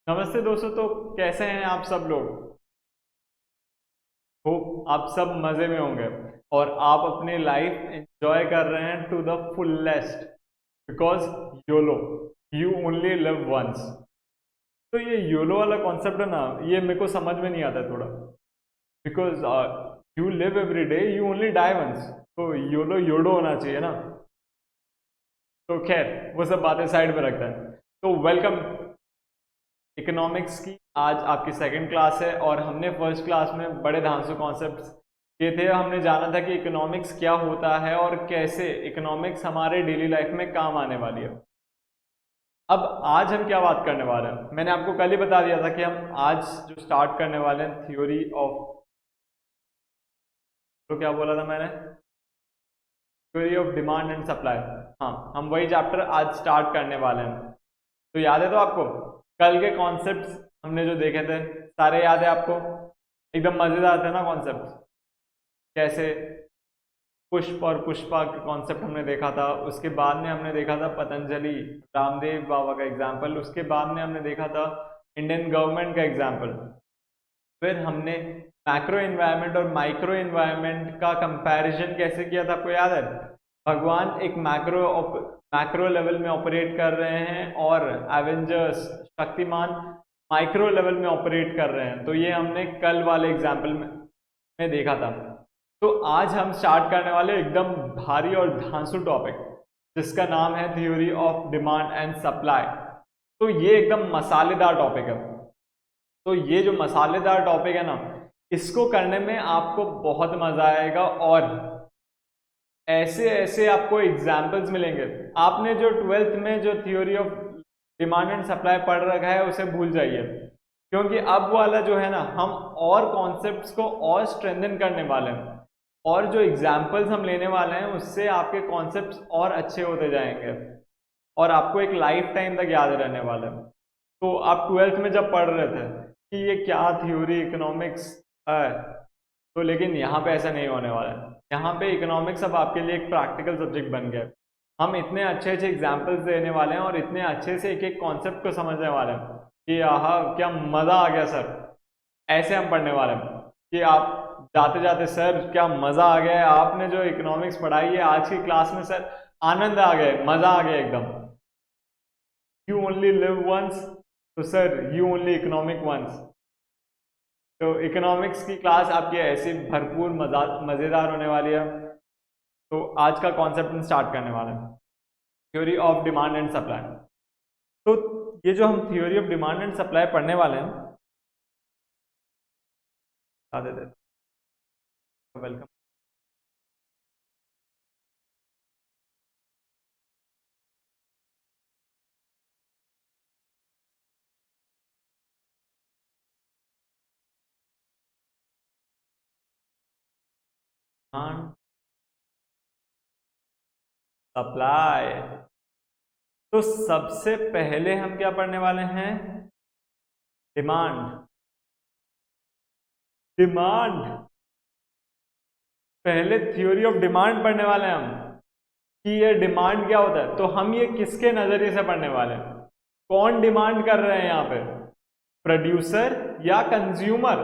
नमस्ते दोस्तों। तो कैसे हैं आप सब लोग। होप आप सब मज़े में होंगे और आप अपनी लाइफ एंजॉय कर रहे हैं to the fullest, because YOLO, you only live once. तो ये योलो वाला कॉन्सेप्ट है ना, ये मेरे को समझ में नहीं आता थोड़ा, because you live every day, you only die once. तो योलो योडो होना चाहिए ना। तो खैर वो सब बातें साइड में रखता है। तो वेलकम इकोनॉमिक्स की आज आपकी सेकंड क्लास है और हमने फर्स्ट क्लास में बड़े धांसू कॉन्सेप्ट्स किए थे। हमने जाना था कि इकोनॉमिक्स क्या होता है और कैसे इकोनॉमिक्स हमारे डेली लाइफ में काम आने वाली है। अब आज हम क्या बात करने वाले हैं, मैंने आपको कल ही बता दिया था कि हम आज जो स्टार्ट करने वाले हैं थ्योरी ऑफ, तो क्या बोला था मैंने, theory of demand and supply. हाँ, हम वही चैप्टर आज स्टार्ट करने वाले हैं। तो याद है तो आपको कल के कॉन्सेप्ट्स हमने जो देखे थे सारे याद है आपको? एकदम मजेदार थे ना कॉन्सेप्ट। कैसे पुष्प और पुष्पा के कॉन्सेप्ट हमने देखा था, उसके बाद में हमने देखा था पतंजलि रामदेव बाबा का एग्जाम्पल, उसके बाद में हमने देखा था इंडियन गवर्नमेंट का एग्जाम्पल। फिर हमने मैक्रो इन्वायरमेंट और माइक्रो इन्वायरमेंट का कंपैरिजन कैसे किया था, आपको याद है? भगवान एक मैक्रो लेवल में ऑपरेट कर रहे हैं और एवेंजर्स शक्तिमान माइक्रो लेवल में ऑपरेट कर रहे हैं। तो ये हमने कल वाले एग्जाम्पल में देखा था। तो आज हम स्टार्ट करने वाले एकदम भारी और धांसू टॉपिक जिसका नाम है theory of demand and supply. तो ये एकदम मसालेदार टॉपिक है। तो ये जो मसालेदार टॉपिक है ना, इसको करने में आपको बहुत मजा आएगा और ऐसे ऐसे आपको एग्जाम्पल्स मिलेंगे। आपने जो ट्वेल्थ में जो theory of demand and supply पढ़ रखा है उसे भूल जाइए, क्योंकि अब वाला जो है ना, हम और कॉन्सेप्ट्स को और स्ट्रेंथन करने वाले हैं और जो एग्जाम्पल्स हम लेने वाले हैं उससे आपके कॉन्सेप्ट्स और अच्छे होते जाएंगे और आपको एक लाइफ टाइम तक याद रहने वाले हैं। तो आप ट्वेल्थ में जब पढ़ रहे थे कि ये क्या थ्योरी इकोनॉमिक्स है, तो लेकिन यहाँ पे ऐसा नहीं होने वाला है। यहाँ पे इकोनॉमिक्स अब आपके लिए एक प्रैक्टिकल सब्जेक्ट बन गया है। हम इतने अच्छे अच्छे एग्जाम्पल्स देने वाले हैं और इतने अच्छे से एक एक कॉन्सेप्ट को समझने वाले हैं कि आहा क्या मज़ा आ गया सर। ऐसे हम पढ़ने वाले हैं कि आप जाते जाते सर क्या मज़ा आ गया है, आपने जो इकोनॉमिक्स पढ़ाई है आज की क्लास में सर आनंद आ गया, मज़ा आ गया एकदम। यू ओनली लिव वंस, तो sir you only economic once. तो इकोनॉमिक्स की क्लास आपकी ऐसी भरपूर मज़ेदार होने वाली है। तो आज का कॉन्सेप्ट हम स्टार्ट करने वाले हैं, theory of demand and supply. तो ये जो हम theory of demand and supply पढ़ने वाले हैं, बता देते वेलकम। Demand supply. तो सबसे पहले हम क्या पढ़ने वाले हैं? डिमांड। डिमांड पहले थ्योरी ऑफ डिमांड पढ़ने वाले हैं हम कि ये डिमांड क्या होता है। तो हम ये किसके नजरिए से पढ़ने वाले हैं? कौन डिमांड कर रहे हैं यहाँ पे, प्रोड्यूसर या कंज्यूमर?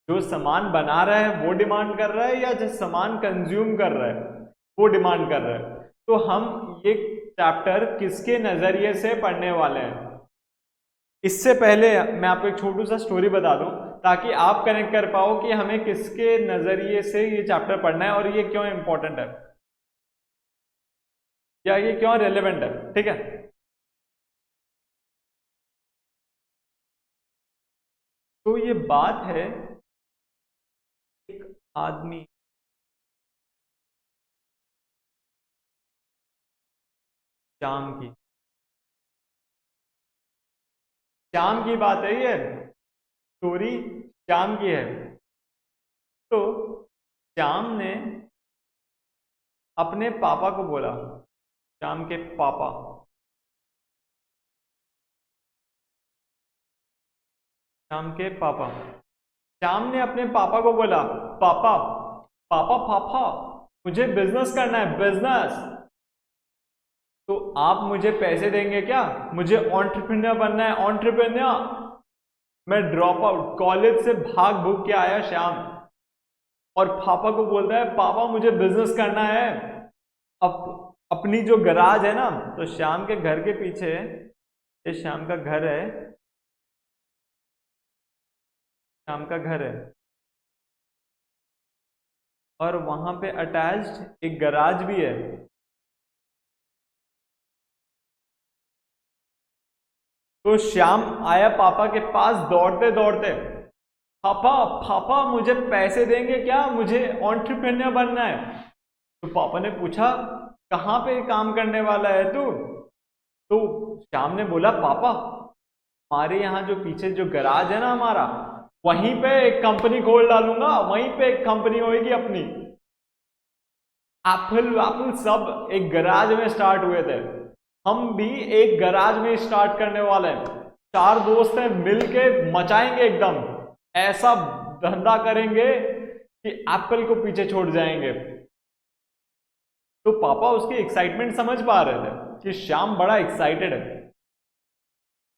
जो सामान बना रहा है वो डिमांड कर रहा है या जो सामान कंज्यूम कर रहा है वो डिमांड कर रहा है? तो हम ये चैप्टर किसके नजरिए से पढ़ने वाले हैं? इससे पहले मैं आपको एक छोटू सा स्टोरी बता दूं ताकि आप कनेक्ट कर पाओ कि हमें किसके नजरिए से ये चैप्टर पढ़ना है और ये क्यों इंपॉर्टेंट है या ये क्यों रेलेवेंट है। ठीक है, तो ये बात है एक आदमी, शाम की, शाम की बात है ये स्टोरी, शाम की है। तो श्याम ने अपने पापा को बोला, श्याम के पापा, श्याम के पापा, श्याम ने अपने पापा को बोला, पापा पापा पापा मुझे बिजनेस करना है, बिजनेस। तो आप मुझे पैसे देंगे क्या? मुझे एंटरप्रेन्योर बनना है, एंटरप्रेन्योर। मैं ड्रॉप आउट, कॉलेज से भाग भूग के आया श्याम, और पापा को बोलता है पापा मुझे बिजनेस करना है। अब अपनी जो गराज है ना, तो श्याम के घर के पीछे, ये श्याम का घर है, श्याम का घर है, और वहां पे अटैच्ड एक गराज भी है। तो श्याम आया पापा के पास दौड़ते दौड़ते, पापा पापा मुझे पैसे देंगे क्या? मुझे एंटरप्रेन्योर बनना है। तो पापा ने पूछा कहाँ पे काम करने वाला है तू? तो श्याम ने बोला पापा हमारे यहाँ जो पीछे जो गराज है ना हमारा, वहीं पे एक कंपनी खोल डालूंगा, वहीं पे एक कंपनी होगी अपनी। एप्पल सब एक गराज में स्टार्ट हुए थे, हम भी एक गराज में स्टार्ट करने वाले हैं। 4 दोस्त हैं, मिलके मचाएंगे एकदम, ऐसा धंधा करेंगे कि एप्पल को पीछे छोड़ जाएंगे। तो पापा उसकी एक्साइटमेंट समझ पा रहे थे कि श्याम बड़ा एक्साइटेड है।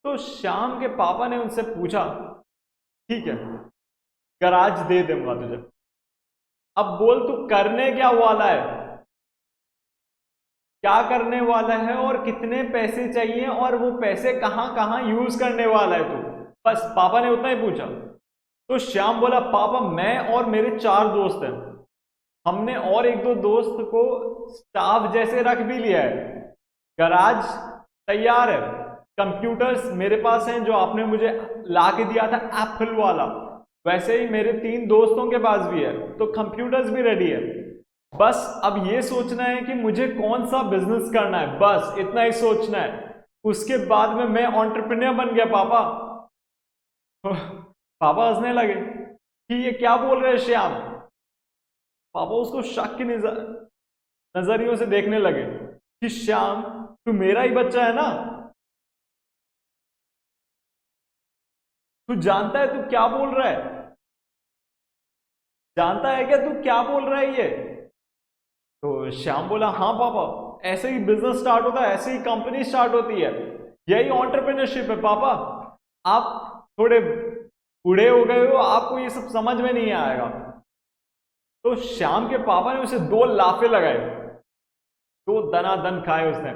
तो श्याम के पापा ने उनसे पूछा ठीक है गराज दे दूंगा तुझे, अब बोल तू करने क्या वाला है, क्या करने वाला है, और कितने पैसे चाहिए, और वो पैसे कहां कहां यूज करने वाला है तू? बस पापा ने उतना ही पूछा। तो श्याम बोला पापा मैं और मेरे 4 दोस्त हैं, हमने और 1-2 दोस्त को स्टाफ जैसे रख भी लिया है, गराज तैयार है, कंप्यूटर्स मेरे पास हैं जो आपने मुझे ला के दिया था एप्पल वाला, वैसे ही मेरे 3 दोस्तों के पास भी है, तो कंप्यूटर्स भी रेडी है। बस अब ये सोचना है कि मुझे कौन सा बिजनेस करना है, बस इतना ही सोचना है। उसके बाद में मैं एंटरप्रेन्योर बन गया पापा। पापा हंसने लगे कि ये क्या बोल रहे हैं श्याम। पापा उसको शक के नजरियों से देखने लगे कि श्याम तू मेरा ही बच्चा है ना, तू जानता है तू क्या बोल रहा है, जानता है क्या तू क्या बोल रहा है ये? तो श्याम बोला हाँ पापा, ऐसे ही बिजनेस स्टार्ट होता है, ऐसे ही कंपनी स्टार्ट होती है, यही एंटरप्रेन्योरशिप है पापा। आप थोड़े बूढ़े हो गए हो, आपको ये सब समझ में नहीं आएगा। तो श्याम के पापा ने उसे 2 लाफे लगाए, 2 दनादन खाए उसने।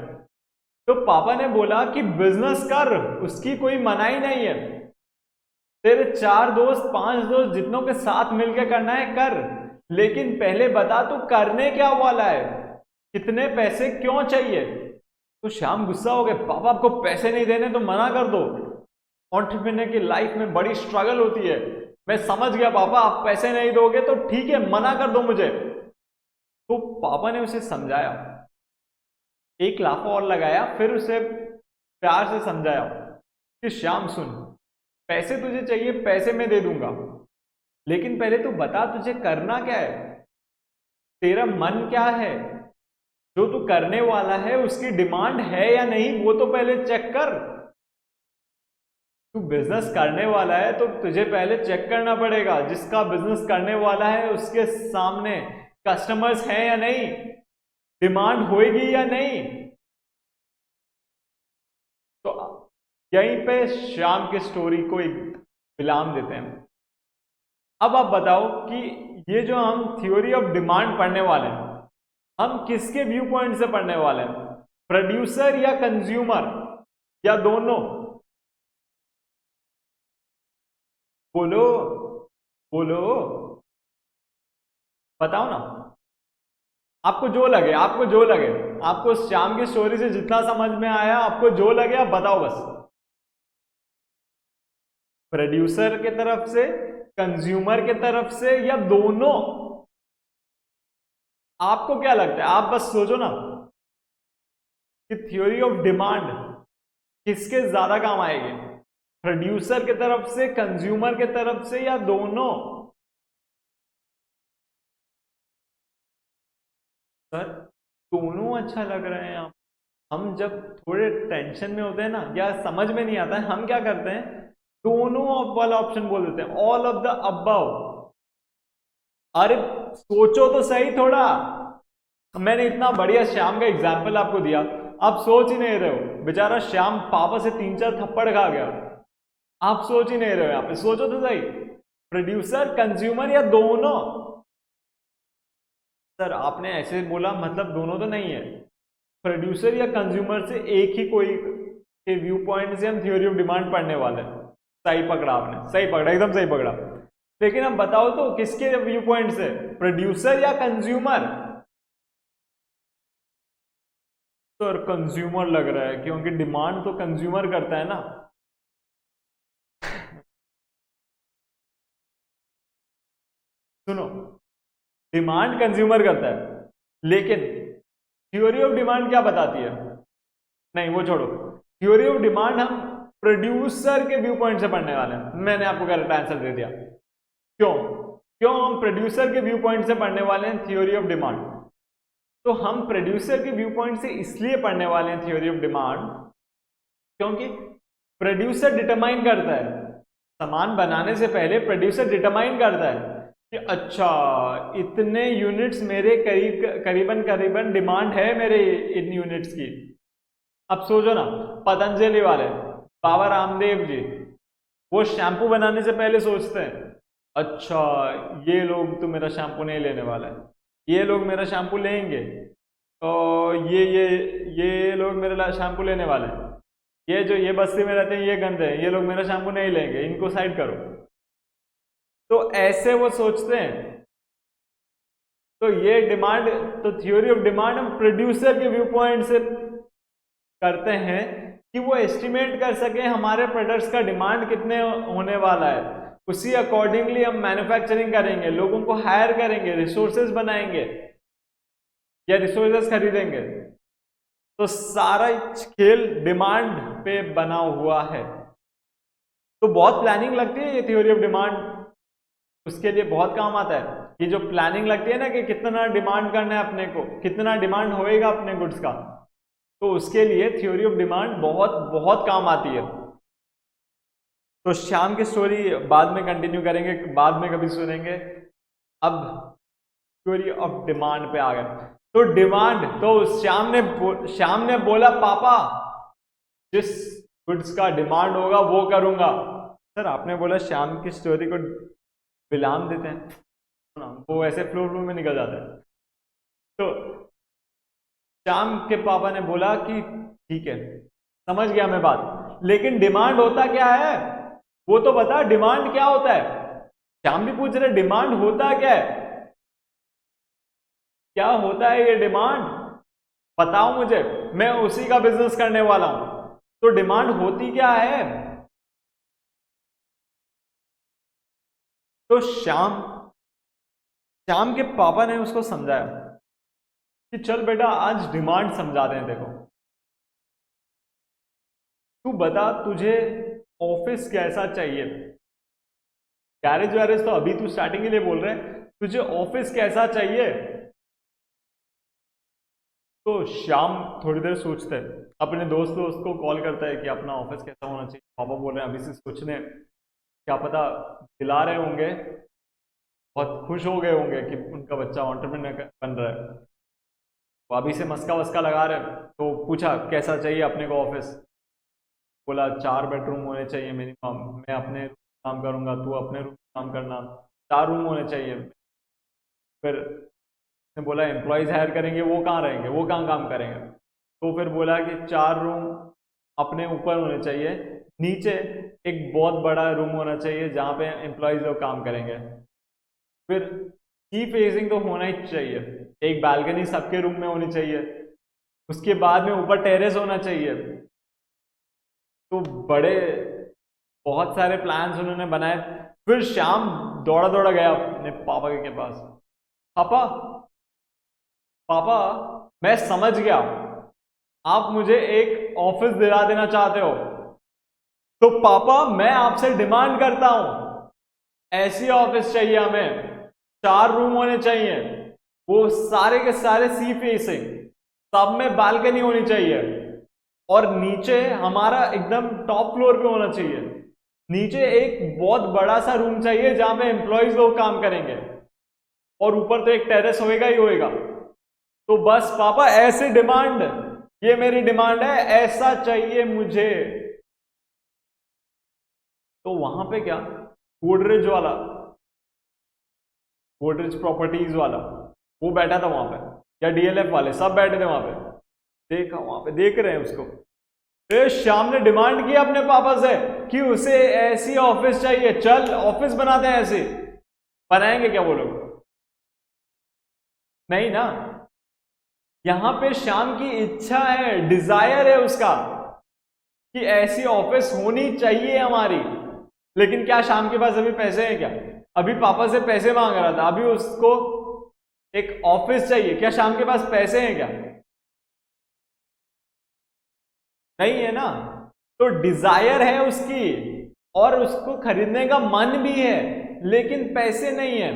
तो पापा ने बोला कि बिजनेस कर, उसकी कोई मनाही नहीं है, तेरे 4 दोस्त 5 दोस्त जितनों के साथ मिलकर करना है कर, लेकिन पहले बता तू करने क्या वाला है, कितने पैसे क्यों चाहिए? तो श्याम गुस्सा हो गए, पापा आपको पैसे नहीं देने तो मना कर दो, एंटरप्रेन्योर की लाइफ में बड़ी स्ट्रगल होती है, मैं समझ गया पापा, आप पैसे नहीं दोगे तो ठीक है मना कर दो मुझे। तो पापा ने उसे समझाया, 1 लाफा और लगाया, फिर उसे प्यार से समझाया कि श्याम सुन, पैसे तुझे चाहिए, पैसे मैं दे दूंगा, लेकिन पहले तू बता तुझे करना क्या है, तेरा मन क्या है, जो तू करने वाला है उसकी डिमांड है या नहीं वो तो पहले चेक कर। तू बिजनेस करने वाला है तो तुझे पहले चेक करना पड़ेगा जिसका बिजनेस करने वाला है उसके सामने कस्टमर्स हैं या नहीं, डिमांड होएगी या नहीं। तो यहीं पे श्याम की स्टोरी को एक विराम देते हैं। अब आप बताओ कि ये जो हम थ्योरी ऑफ डिमांड पढ़ने वाले हैं, हम किसके व्यू पॉइंट से पढ़ने वाले हैं, प्रोड्यूसर या कंज्यूमर या दोनों? बोलो बोलो, बताओ ना, आपको जो लगे, आपको जो लगे, आपको श्याम की स्टोरी से जितना समझ में आया, आपको जो लगे आप बताओ बस। प्रोड्यूसर के तरफ से, कंज्यूमर के तरफ से, या दोनों? आपको क्या लगता है? आप बस सोचो ना कि थ्योरी ऑफ डिमांड किसके ज्यादा काम आएगी, प्रोड्यूसर के तरफ से, कंज्यूमर के तरफ से, या दोनों? सर दोनों अच्छा लग रहे हैं। हम जब थोड़े टेंशन में होते हैं ना, या समझ में नहीं आता है, हम क्या करते हैं, दोनों वाला ऑप्शन बोल देते हैं, ऑल ऑफ द अबव। अरे सोचो तो सही थोड़ा, मैंने इतना बढ़िया श्याम का एग्जाम्पल आपको दिया, आप सोच ही नहीं रहे हो, बेचारा श्याम पापा से 3-4 थप्पड़ खा गया। आप सोच ही नहीं रहे हो, यहाँ पे सोचो तो सही, प्रोड्यूसर कंज्यूमर या दोनों। सर आपने ऐसे बोला मतलब दोनों तो नहीं है, प्रोड्यूसर या कंज्यूमर से एक ही कोई के व्यू पॉइंट से हम थ्योरी ऑफ डिमांड पढ़ने वाले हैं। सही पकड़ा आपने, सही पकड़ा, एकदम सही पकड़ा। लेकिन अब बताओ तो किसके व्यू पॉइंट से, प्रोड्यूसर या कंज्यूमर? सर कंज्यूमर लग रहा है, क्योंकि डिमांड तो कंज्यूमर करता है ना। सुनो, डिमांड कंज्यूमर करता है, लेकिन थ्योरी ऑफ डिमांड क्या बताती है? नहीं वो छोड़ो, थ्योरी ऑफ डिमांड हम प्रोड्यूसर के व्यू पॉइंट से पढ़ने वाले हैं। मैंने आपको करेक्ट आंसर दे दिया। क्यों क्यों हम प्रोड्यूसर के व्यू पॉइंट से पढ़ने वाले हैं थ्योरी ऑफ डिमांड? तो हम प्रोड्यूसर के व्यू पॉइंट से इसलिए पढ़ने वाले हैं थ्योरी ऑफ डिमांड, क्योंकि प्रोड्यूसर डिटरमाइन करता है, सामान बनाने से पहले प्रोड्यूसर डिटरमाइन करता है कि अच्छा इतने यूनिट्स मेरे करीबन डिमांड है मेरे इन यूनिट्स की। अब सोचो ना, पतंजलि वाले बाबा रामदेव जी, वो शैम्पू बनाने से पहले सोचते हैं अच्छा ये लोग तो मेरा शैम्पू नहीं लेने वाला है, ये लोग मेरा शैम्पू लेंगे, तो ये लोग मेरा शैम्पू लेने वाले हैं, ये बस्ती में रहते हैं ये गंदे हैं, ये लोग मेरा शैम्पू नहीं लेंगे, इनको साइड करो। तो ऐसे वो सोचते हैं। तो ये डिमांड, तो थ्योरी ऑफ डिमांड हम प्रोड्यूसर के व्यू पॉइंट से करते हैं कि वो एस्टिमेट कर सके हमारे प्रोडक्ट्स का डिमांड कितने होने वाला है, उसी अकॉर्डिंगली हम मैन्युफैक्चरिंग करेंगे, लोगों को हायर करेंगे, रिसोर्सेज बनाएंगे या रिसोर्सेज खरीदेंगे। तो सारा खेल डिमांड पे बना हुआ है। तो बहुत प्लानिंग लगती है ये थ्योरी ऑफ डिमांड, उसके लिए बहुत काम आता है। ये जो प्लानिंग लगती है ना कि कितना डिमांड करना है अपने को, कितना डिमांड होएगा अपने गुड्स का, तो उसके लिए थ्योरी ऑफ डिमांड बहुत बहुत काम आती है। तो श्याम की स्टोरी बाद में कंटिन्यू करेंगे, बाद में कभी सुनेंगे। अब थ्योरी ऑफ डिमांड पे आ गए। तो डिमांड, तो श्याम ने बोला पापा जिस गुड्स का डिमांड होगा वो करूंगा। सर आपने बोला श्याम की स्टोरी को विराम देते हैं, वो ऐसे फ्लो में निकल जाता है। तो श्याम के पापा ने बोला कि ठीक है समझ गया मैं बात, लेकिन डिमांड होता क्या है वो तो बता, डिमांड क्या होता है? श्याम भी पूछ रहे डिमांड होता क्या है, क्या होता है ये डिमांड, बताओ मुझे, मैं उसी का बिजनेस करने वाला हूं। तो डिमांड होती क्या है? तो श्याम के पापा ने उसको समझाया कि चल बेटा आज डिमांड समझा दें। देखो तू बता तुझे ऑफिस कैसा चाहिए, गैरेज वैरेज तो अभी तू स्टार्टिंग के लिए बोल रहे हैं, तुझे ऑफिस कैसा चाहिए? तो श्याम थोड़ी देर सोचते हैं, अपने दोस्त को कॉल करता है कि अपना ऑफिस कैसा होना चाहिए। पापा बोल रहे हैं अभी से सोचने, क्या पता दिला रहे होंगे, बहुत खुश हो गए होंगे कि उनका बच्चा एंटरप्रेन्योर बन रहा है, तो अभी से मस्का वस्का लगा रहे हैं। तो पूछा कैसा चाहिए अपने को ऑफिस, बोला 4 बेडरूम होने चाहिए मिनिमम, मैं अपने रूम काम करूंगा, तू अपने रूम काम करना, 4 रूम होने चाहिए। फिर ने बोला एम्प्लॉयज हायर करेंगे, वो कहाँ रहेंगे, वो कहाँ काम करेंगे? तो फिर बोला कि 4 रूम अपने ऊपर होने चाहिए, नीचे एक बहुत बड़ा रूम होना चाहिए जहाँ पे एम्प्लॉयज लोग काम करेंगे। फिर सी फेसिंग तो होना ही चाहिए, एक बालकनी सबके रूम में होनी चाहिए, उसके बाद में ऊपर टेरेस होना चाहिए। तो बड़े बहुत सारे प्लान्स उन्होंने बनाए। फिर श्याम दौड़ा दौड़ा गया अपने पापा के पास, पापा पापा मैं समझ गया, आप मुझे एक ऑफिस दिला देना चाहते हो, तो पापा मैं आपसे डिमांड करता हूं ऐसी ऑफिस चाहिए हमें, 4 रूम होने चाहिए, वो सारे के सारे सी फेसिंग, सब में बालकनी होनी चाहिए, और नीचे हमारा एकदम टॉप फ्लोर पे होना चाहिए, नीचे एक बहुत बड़ा सा रूम चाहिए जहां पे एम्प्लॉयज लोग काम करेंगे, और ऊपर तो एक टेरेस होएगा ही होएगा। तो बस पापा ऐसे डिमांड, ये मेरी डिमांड है, ऐसा चाहिए मुझे। तो वहां पे क्या, गोदरेज वाला, गोदरेज प्रॉपर्टीज वाला, वो बैठा था वहां पे, या डीएलएफ वाले सब बैठे थे वहां पे, देखा वहां पे देख रहे हैं उसको। फिर श्याम ने डिमांड किया अपने पापा से कि उसे ऐसी ऑफिस चाहिए, चल ऑफिस बनाते हैं, ऐसे बनाएंगे क्या वो लोग? नहीं ना। यहां पे श्याम की इच्छा है, डिजायर है उसका कि ऐसी ऑफिस होनी चाहिए हमारी। लेकिन क्या श्याम के पास अभी पैसे हैं क्या? अभी पापा से पैसे मांग रहा था, अभी उसको एक ऑफिस चाहिए, क्या श्याम के पास पैसे हैं क्या? नहीं है ना। तो डिजायर है उसकी और उसको खरीदने का मन भी है, लेकिन पैसे नहीं है।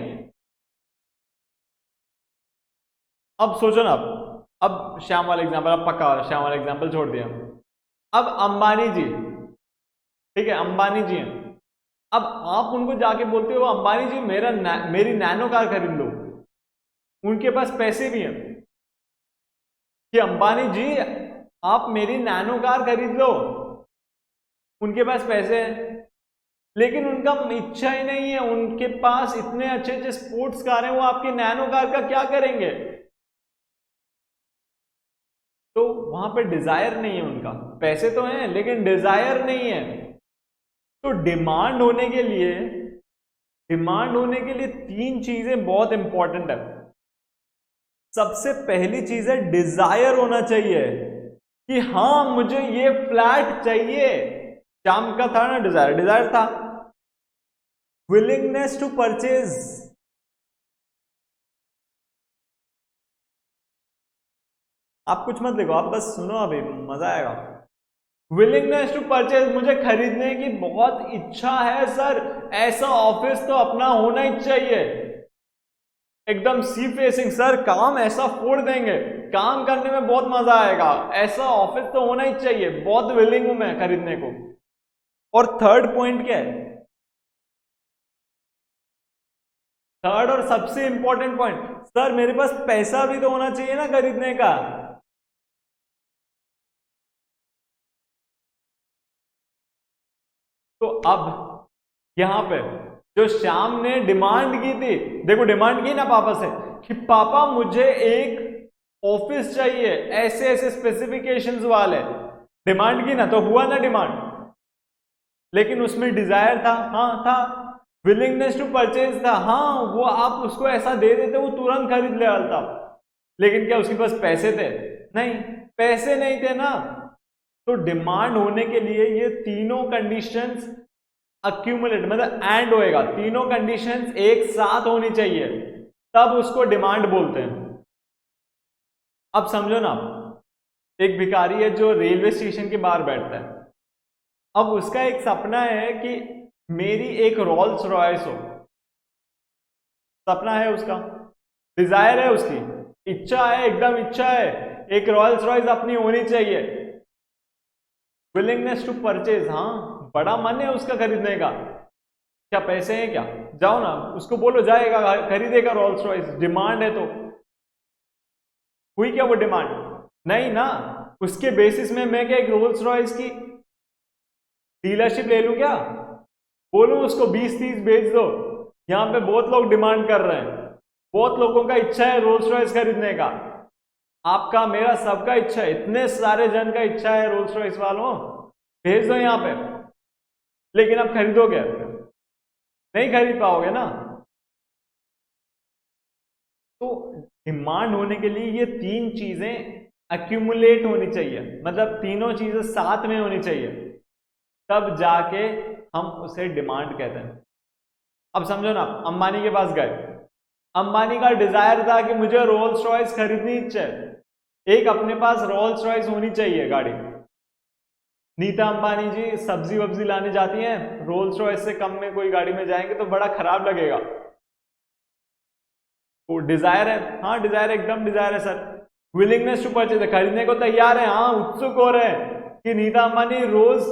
अब सोचो ना, अब श्याम वाला एग्जाम्पल, अब पक्का श्याम वाला एग्जाम्पल छोड़ दिया। अब अंबानी जी, ठीक है, अंबानी जी हैं। अब आप उनको जाके बोलते हो अंबानी जी मेरी नैनो कार खरीद लो, उनके पास पैसे भी हैं कि अंबानी जी आप मेरी नैनो कार खरीद लो, उनके पास पैसे हैं, लेकिन उनका इच्छा ही नहीं है, उनके पास इतने अच्छे अच्छे स्पोर्ट्स कार हैं, वो आपकी नैनो कार का क्या करेंगे? तो वहां पे डिजायर नहीं है उनका, पैसे तो हैं लेकिन डिजायर नहीं है। तो डिमांड होने के लिए तीन चीजें बहुत इंपॉर्टेंट है। सबसे पहली चीज है डिजायर होना चाहिए कि हाँ मुझे ये फ्लैट चाहिए। श्याम का था ना डिजायर था। विलिंगनेस टू परचेज, आप कुछ मत लिखो, आप बस सुनो, अभी मजा आएगा। विलिंगनेस टू परचेज, मुझे खरीदने की बहुत इच्छा है सर, ऐसा ऑफिस तो अपना होना ही चाहिए, एकदम सी फेसिंग सर, काम ऐसा फोड़ देंगे, काम करने में बहुत मजा आएगा, ऐसा ऑफिस तो होना ही चाहिए, बहुत विलिंग हूं मैं खरीदने को। और थर्ड पॉइंट क्या है, थर्ड और सबसे इंपॉर्टेंट पॉइंट, सर मेरे पास पैसा भी तो होना चाहिए ना खरीदने का। तो अब यहां पे जो श्याम ने डिमांड की थी, देखो डिमांड की ना पापा से कि पापा मुझे एक ऑफिस चाहिए ऐसे ऐसे स्पेसिफिकेशंस वाले, डिमांड की ना, तो हुआ ना डिमांड। लेकिन उसमें डिजायर था, हाँ था, विलिंगनेस टू परचेज था, हाँ वो आप उसको ऐसा दे देते वो तुरंत खरीद ले वाला था। लेकिन क्या उसके पास पैसे थे? नहीं, पैसे नहीं थे ना। तो डिमांड होने के लिए ये तीनों कंडीशंस अक्यूमुलेट, मतलब एंड होएगा, तीनों कंडीशंस एक साथ होनी चाहिए, तब उसको डिमांड बोलते हैं। अब समझो ना, एक भिखारी है जो रेलवे स्टेशन के बाहर बैठता है। अब उसका एक सपना है कि मेरी एक रोल्स रॉयस हो, सपना है उसका, डिजायर है उसकी, इच्छा है, एकदम इच्छा है, एक रॉयल्स रॉयस अपनी होनी चाहिए। विलिंगनेस टू परचेज, हाँ बड़ा मन है उसका खरीदने का, क्या पैसे हैं क्या? जाओ ना उसको बोलो, जाएगा खरीदेगा रोल्स रॉयस, डिमांड है तो। हुई क्या वो डिमांड? नहीं ना। उसके बेसिस में मैं क्या एक रोल्स रॉयस की डीलरशिप ले लूं क्या? बोलूं उसको 20-30 बेच दो, यहां पे बहुत लोग डिमांड कर रहे हैं, बहुत लोगों का इच्छा है रोल्स रॉयस खरीदने का, आपका मेरा सबका इच्छा है, इतने सारे जन का इच्छा है रोल्स रॉयस वालों, भेज दो यहां पे। लेकिन आप खरीदोगे? नहीं खरीद पाओगे ना। तो डिमांड होने के लिए ये तीन चीजें अक्यूमुलेट होनी चाहिए, मतलब तीनों चीजें साथ में होनी चाहिए, तब जाके हम उसे डिमांड कहते हैं। अब समझो ना, अंबानी के पास गए, अंबानी का डिजायर था कि मुझे रोल्स रॉयस खरीदनी इच्छा है, एक अपने पास रोल्स रॉयस होनी चाहिए गाड़ी। नीता अंबानी जी सब्जी वब्जी लाने जाती हैं, रोल्स रॉयस से कम में कोई गाड़ी में जाएंगे तो बड़ा खराब लगेगा। वो डिजायर है, हाँ डिजायर, एकदम डिजायर है सर। विलिंगनेस टू परचेज, खरीदने को तैयार है, हाँ उत्सुक हो रहे हैं कि नीता अंबानी रोज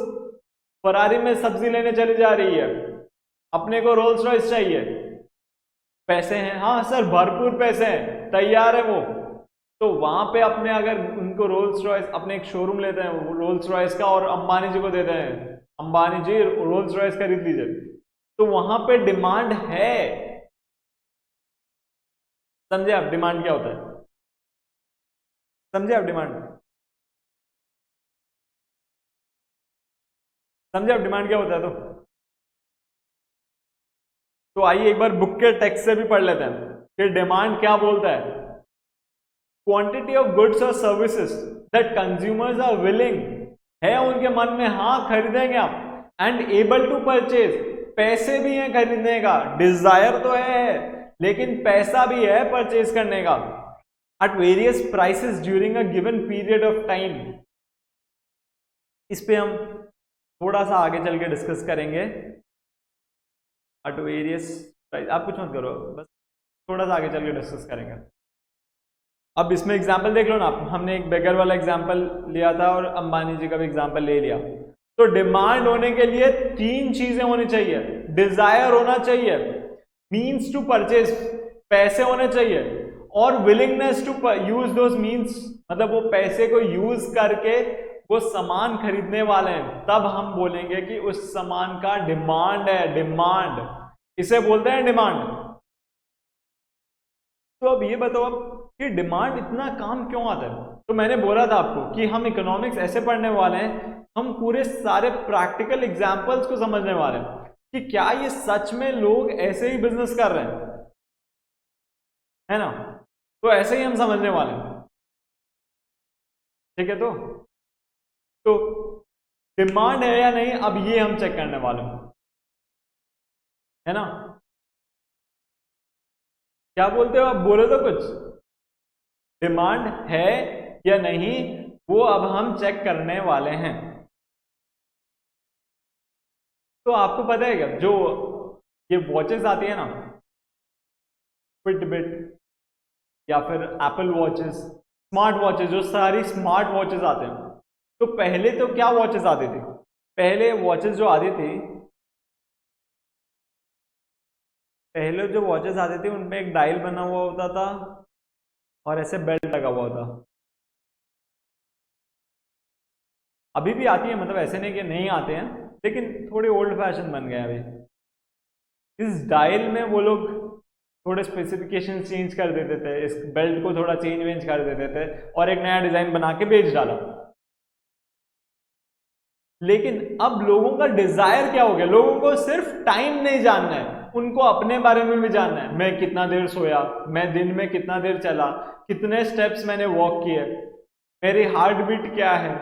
फरारी में सब्जी लेने चली जा रही है, अपने को रोल्स रॉयस चाहिए। पैसे हैं, हाँ सर भरपूर पैसे हैं, तैयार है वो, तो वहां पे अपने अगर उनको रोल्स रॉयस, अपने एक शोरूम लेते हैं रोल्स रॉयस का और अंबानी जी को देते हैं, अंबानी जी रोल्स रॉयस खरीद लीजिए, तो वहां पे डिमांड है। समझे आप डिमांड क्या होता है? समझे आप डिमांड? समझे आप डिमांड क्या होता है? तो आइए एक बार बुक के टेक्स्ट से भी पढ़ लेते हैं कि डिमांड क्या बोलता है। क्वांटिटी ऑफ गुड्स और services that consumers are willing, है उनके मन में, हाँ खरीदेंगे आप, एंड एबल टू परचेज, पैसे भी हैं खरीदने का, डिजायर तो है लेकिन पैसा भी है परचेज करने का, at various prices during a given period of time. इस पे हम थोड़ा सा आगे चल के डिस्कस करेंगे। एट वेरियस प्राइस, आप कुछ मत करो, बस थोड़ा सा आगे चल के डिस्कस करेंगे। अब इसमें एग्जाम्पल देख लो ना, हमने एक बेगर वाला एग्जाम्पल लिया था और अंबानी जी का भी एग्जाम्पल ले लिया। तो डिमांड होने के लिए तीन चीजें होनी चाहिए। डिजायर होना चाहिए, मीन्स टू परचेज, पैसे होने चाहिए, और willingness to use those means, मतलब वो पैसे को यूज करके वो सामान खरीदने वाले हैं, तब हम बोलेंगे कि उस सामान का डिमांड है। डिमांड इसे बोलते हैं डिमांड। तो अब ये बताओ आप कि डिमांड इतना काम क्यों आता है? तो मैंने बोला था आपको कि हम इकोनॉमिक्स ऐसे पढ़ने वाले हैं, हम पूरे सारे प्रैक्टिकल एग्जांपल्स को समझने वाले हैं कि क्या ये सच में लोग ऐसे ही बिजनेस कर रहे हैं, है ना? तो ऐसे ही हम समझने वाले हैं, ठीक है? तो डिमांड है या नहीं, अब ये हम चेक करने वाले हैं, है ना? क्या बोलते हो आप? बोलो तो कुछ। डिमांड है या नहीं, वो अब हम चेक करने वाले हैं। तो आपको पता है क्या, जो ये वॉचेस आती है ना, फिटबिट या फिर एप्पल वॉचेस, स्मार्ट वॉचेस, जो सारी स्मार्ट वॉचेस आते हैं, तो पहले तो क्या वॉचेस आती थी? पहले वॉचेस जो आती थी, पहले जो वॉचेस आती थी उनमें एक डायल बना हुआ होता था और ऐसे बेल्ट लगा हुआ होता। अभी भी आती है, मतलब ऐसे नहीं कि नहीं आते हैं, लेकिन थोड़े ओल्ड फैशन बन गए अभी। इस डायल में वो लोग थोड़े स्पेसिफिकेशन चेंज कर देते थे, इस बेल्ट को थोड़ा चेंज वेंज कर देते थे और एक नया डिजाइन बना के बेच डाला। लेकिन अब लोगों का डिजायर क्या हो गया? लोगों को सिर्फ टाइम नहीं जानना है, उनको अपने बारे में भी जानना है। मैं कितना देर सोया, मैं दिन में कितना देर चला, कितने स्टेप्स मैंने वॉक किए, मेरी हार्ट बीट क्या है,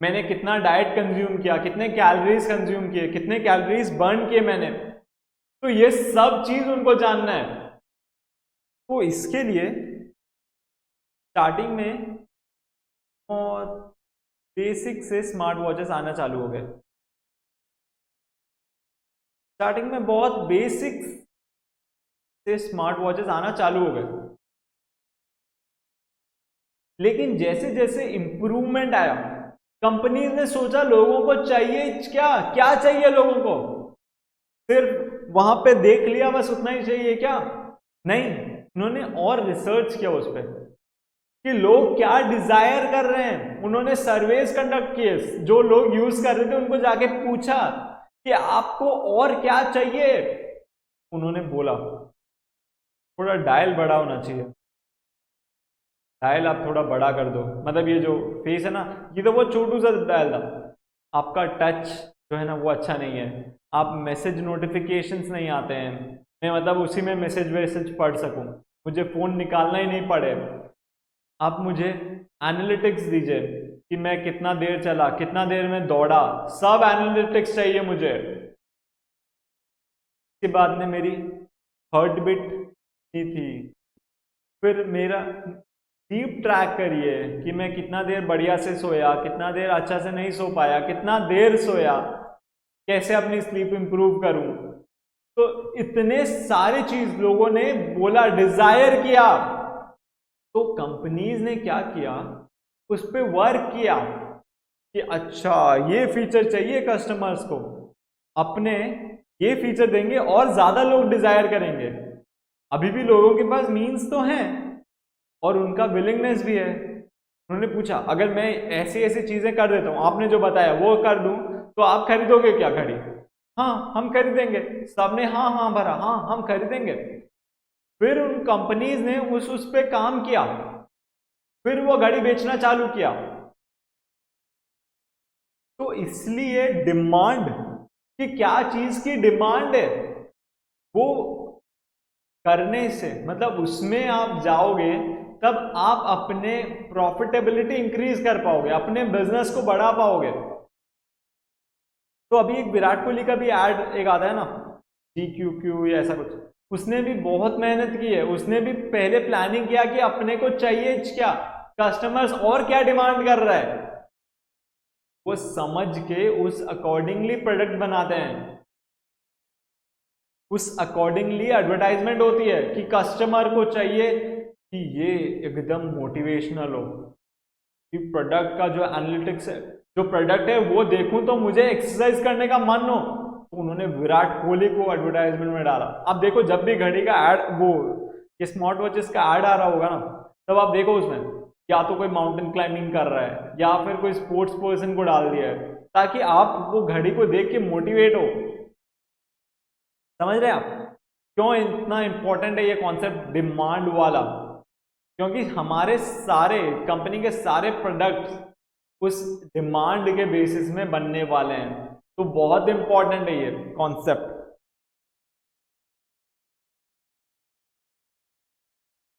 मैंने कितना डाइट कंज्यूम किया, कितने कैलोरीज कंज्यूम किए, कितने कैलोरीज बर्न किए मैंने। तो ये सब चीज उनको जानना है। तो इसके लिए स्टार्टिंग में और बेसिक से स्मार्ट वॉचेस आना चालू हो गए। स्टार्टिंग में बहुत बेसिक से स्मार्ट वॉचेस आना चालू हो गए, लेकिन जैसे जैसे इंप्रूवमेंट आया, कंपनीज ने सोचा लोगों को चाहिए क्या, क्या चाहिए लोगों को? सिर्फ वहां पे देख लिया बस उतना ही चाहिए क्या? नहीं, उन्होंने और रिसर्च किया उस पर कि लोग क्या डिजायर कर रहे हैं। उन्होंने सर्वेस कंडक्ट किए, जो लोग यूज कर रहे थे उनको जाके पूछा कि आपको और क्या चाहिए। उन्होंने बोला थोड़ा डायल बड़ा होना चाहिए, डायल आप थोड़ा बड़ा कर दो, मतलब ये जो फेस है ना, ये तो बहुत छोटू सा डायल था, आपका टच जो है ना वो अच्छा नहीं है, आप मैसेज नोटिफिकेशंस नहीं आते हैं, मैं मतलब उसी में मैसेज वैसेज पढ़ सकूं, मुझे फ़ोन निकालना ही नहीं पड़े, आप मुझे एनालिटिक्स दीजिए कि मैं कितना देर चला, कितना देर में दौड़ा, सब एनालिटिक्स चाहिए मुझे। इसके बाद में मेरी हार्ट बीट की थी, फिर मेरा डीप ट्रैक करिए कि मैं कितना देर बढ़िया से सोया, कितना देर अच्छा से नहीं सो पाया, कितना देर सोया, कैसे अपनी स्लीप इंप्रूव करूं। तो इतने सारी चीज लोगों ने बोला, डिजायर किया। तो कंपनीज ने क्या किया, उस पर वर्क किया कि अच्छा ये फीचर चाहिए कस्टमर्स को, अपने ये फीचर देंगे और ज्यादा लोग डिजायर करेंगे। अभी भी लोगों के पास मीन्स तो हैं, और उनका विलिंगनेस भी है। उन्होंने पूछा अगर मैं ऐसी ऐसी चीजें कर देता हूँ, आपने जो बताया वो कर दूं, तो आप खरीदोगे क्या घड़ी? हाँ हम खरीदेंगे। सबने हाँ हाँ भरा, हाँ हम खरीदेंगे। फिर उन कंपनीज ने उस पे काम किया, फिर वो घड़ी बेचना चालू किया। तो इसलिए डिमांड कि क्या चीज की डिमांड है वो करने से, मतलब उसमें आप जाओगे तब आप अपने प्रॉफिटेबिलिटी इंक्रीज कर पाओगे, अपने बिजनेस को बढ़ा पाओगे। तो अभी एक विराट कोहली का भी एड एक आता है ना, GQQ या ऐसा कुछ, उसने भी बहुत मेहनत की है। उसने भी पहले प्लानिंग किया कि अपने को चाहिए क्या, कस्टमर्स और क्या डिमांड कर रहा है, वो समझ के उस अकॉर्डिंगली प्रोडक्ट बनाते हैं। उस अकॉर्डिंगली एडवर्टाइजमेंट होती है कि कस्टमर को चाहिए कि ये एकदम मोटिवेशनल हो, कि प्रोडक्ट का जो एनालिटिक्स है, जो प्रोडक्ट है वो देखूं तो मुझे एक्सरसाइज करने का मन हो। तो उन्होंने विराट कोहली को एडवर्टाइजमेंट में डाला। अब देखो जब भी घड़ी का एड, वो ये स्मार्ट वॉचेस का एड आ रहा होगा ना, तब आप देखो उसमें या तो कोई माउंटेन क्लाइंबिंग कर रहा है या फिर कोई स्पोर्ट्स पर्सन को डाल दिया है, ताकि आप वो घड़ी को देख के मोटिवेट हो। समझ रहे हैं आप क्यों इतना इंपॉर्टेंट है ये कॉन्सेप्ट डिमांड वाला? क्योंकि हमारे सारे कंपनी के सारे प्रोडक्ट्स उस डिमांड के बेसिस में बनने वाले हैं। तो बहुत इंपॉर्टेंट है ये कॉन्सेप्ट।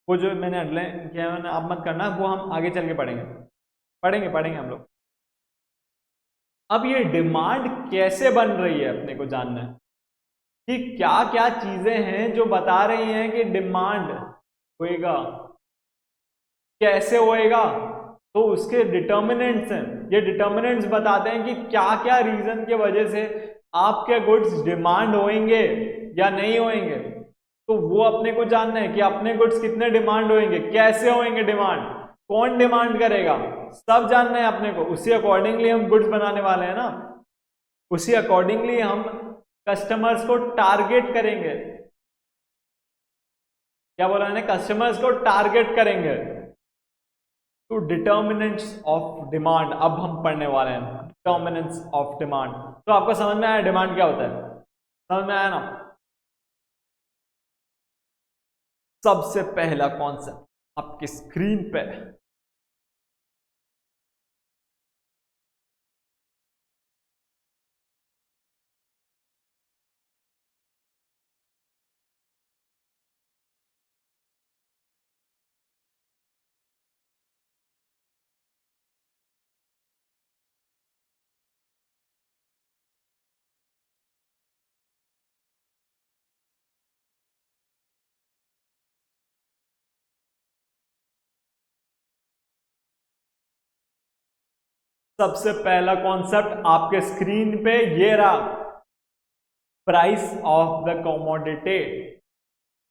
वो जो मैंने अंडरलाइन किया है आप मत करना, वो हम आगे चल के पढ़ेंगे पढ़ेंगे हम लोग। अब ये डिमांड कैसे बन रही है अपने को जानना है कि क्या क्या चीजें हैं जो बता रही हैं कि डिमांड होएगा, कैसे होएगा। तो उसके डिटर्मिनेंट्स हैं, ये डिटर्मिनेंट्स बताते हैं कि क्या क्या रीजन के वजह से आपके गुड्स डिमांड होंगे या नहीं होंगे। तो वो अपने को जानना है कि अपने गुड्स कितने डिमांड होंगे, कैसे होंगे डिमांड, कौन डिमांड करेगा, सब जानना है अपने को। उसी अकॉर्डिंगली हम गुड्स बनाने वाले हैं ना, उसी अकॉर्डिंगली हम कस्टमर्स को टारगेट करेंगे। क्या बोला मैंने? कस्टमर्स को टारगेट करेंगे। तो डिटर्मिनेंट्स ऑफ डिमांड अब हम पढ़ने वाले हैं, डिटर्मिनेंट्स ऑफ डिमांड। तो आपको समझ में आया डिमांड क्या होता है? समझ में आया ना? सबसे पहला कॉन्सेप्ट आपकी स्क्रीन पे, सबसे पहला कॉन्सेप्ट आपके स्क्रीन पे ये रहा, प्राइस ऑफ द कमोडिटी।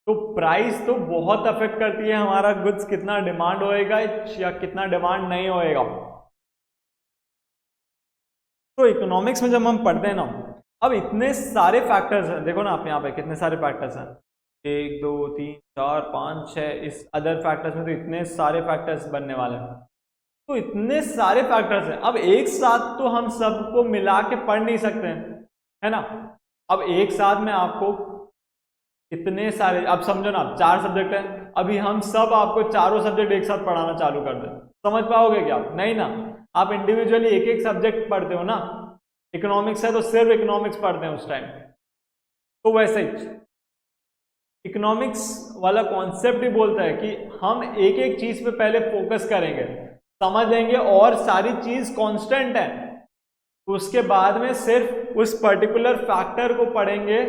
तो प्राइस तो बहुत अफेक्ट करती है हमारा गुड्स कितना डिमांड होएगा या कितना डिमांड नहीं होएगा। तो इकोनॉमिक्स में जब हम पढ़ते हैं ना, अब इतने सारे फैक्टर्स हैं, देखो ना आप यहाँ पे कितने सारे फैक्टर्स हैं, 1 2 3 4 5 6, इस अदर फैक्टर्स में तो इतने सारे फैक्टर्स बनने वाले हैं। तो इतने सारे फैक्टर्स हैं, अब एक साथ तो हम सबको मिला के पढ़ नहीं सकते हैं, है ना। अब एक साथ में आपको इतने सारे, अब समझो ना 4 सब्जेक्ट है, अभी हम सब आपको चारों सब्जेक्ट एक साथ पढ़ाना चालू कर दें, समझ पाओगे क्या? नहीं ना, आप इंडिविजुअली एक एक सब्जेक्ट पढ़ते हो ना। इकोनॉमिक्स है तो सिर्फ इकोनॉमिक्स पढ़ते हैं उस टाइम। तो वैसे ही इकोनॉमिक्स वाला कॉन्सेप्ट ही बोलता है कि हम एक एक चीज पे पहले फोकस करेंगे, समझ लेंगे और सारी चीज कांस्टेंट है, उसके बाद में सिर्फ उस पर्टिकुलर फैक्टर को पढ़ेंगे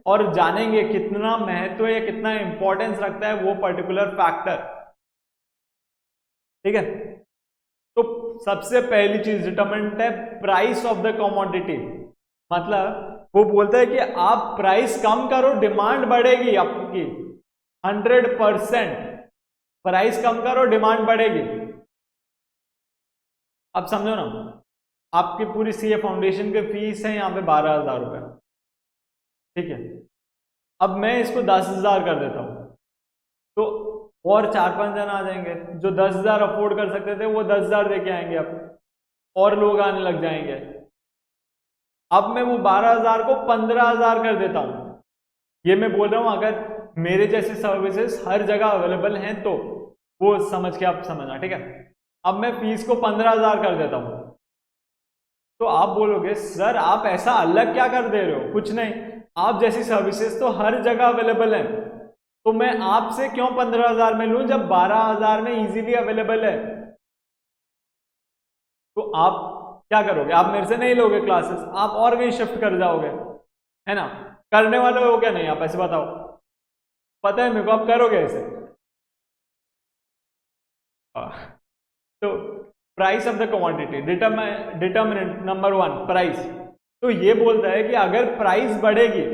और जानेंगे कितना महत्व या कितना इंपॉर्टेंस रखता है वो पर्टिकुलर फैक्टर। ठीक है, तो सबसे पहली चीज डिटरमिनेंट है प्राइस ऑफ द कमोडिटी। मतलब वो बोलता है कि आप प्राइस कम करो डिमांड बढ़ेगी आपकी, 100%। प्राइस कम करो डिमांड बढ़ेगी। अब समझो ना, आपकी पूरी सीए फाउंडेशन की फीस है यहाँ पे 12,000 रुपए, ठीक है। अब मैं इसको 10,000 कर देता हूं, तो और 4-5 जन आ जाएंगे, जो 10,000 अफोर्ड कर सकते थे वो 10,000 देके आएंगे, अब और लोग आने लग जाएंगे। अब मैं वो 12,000 को 15,000 कर देता हूं। ये मैं बोल रहा हूं अगर मेरे जैसे सर्विसेज हर जगह अवेलेबल हैं तो, वो समझ के आप समझना, ठीक है। अब मैं फीस को 15,000 कर देता हूं, तो आप बोलोगे सर आप ऐसा अलग क्या कर दे रहे हो? कुछ नहीं, आप जैसी सर्विसेज तो हर जगह अवेलेबल है, तो मैं आपसे क्यों 15,000 में लूं जब 12,000 में इजीली अवेलेबल है? तो आप क्या करोगे? आप मेरे से नहीं लोगे क्लासेस, आप और कहीं शिफ्ट कर जाओगे, है ना? करने वाले हो क्या नहीं आप, ऐसे बताओ। पता है मेरे को आप करोगे ऐसे। तो price of the quantity, determinant number 1 price. तो ये बोलता है कि अगर प्राइस बढ़ेगी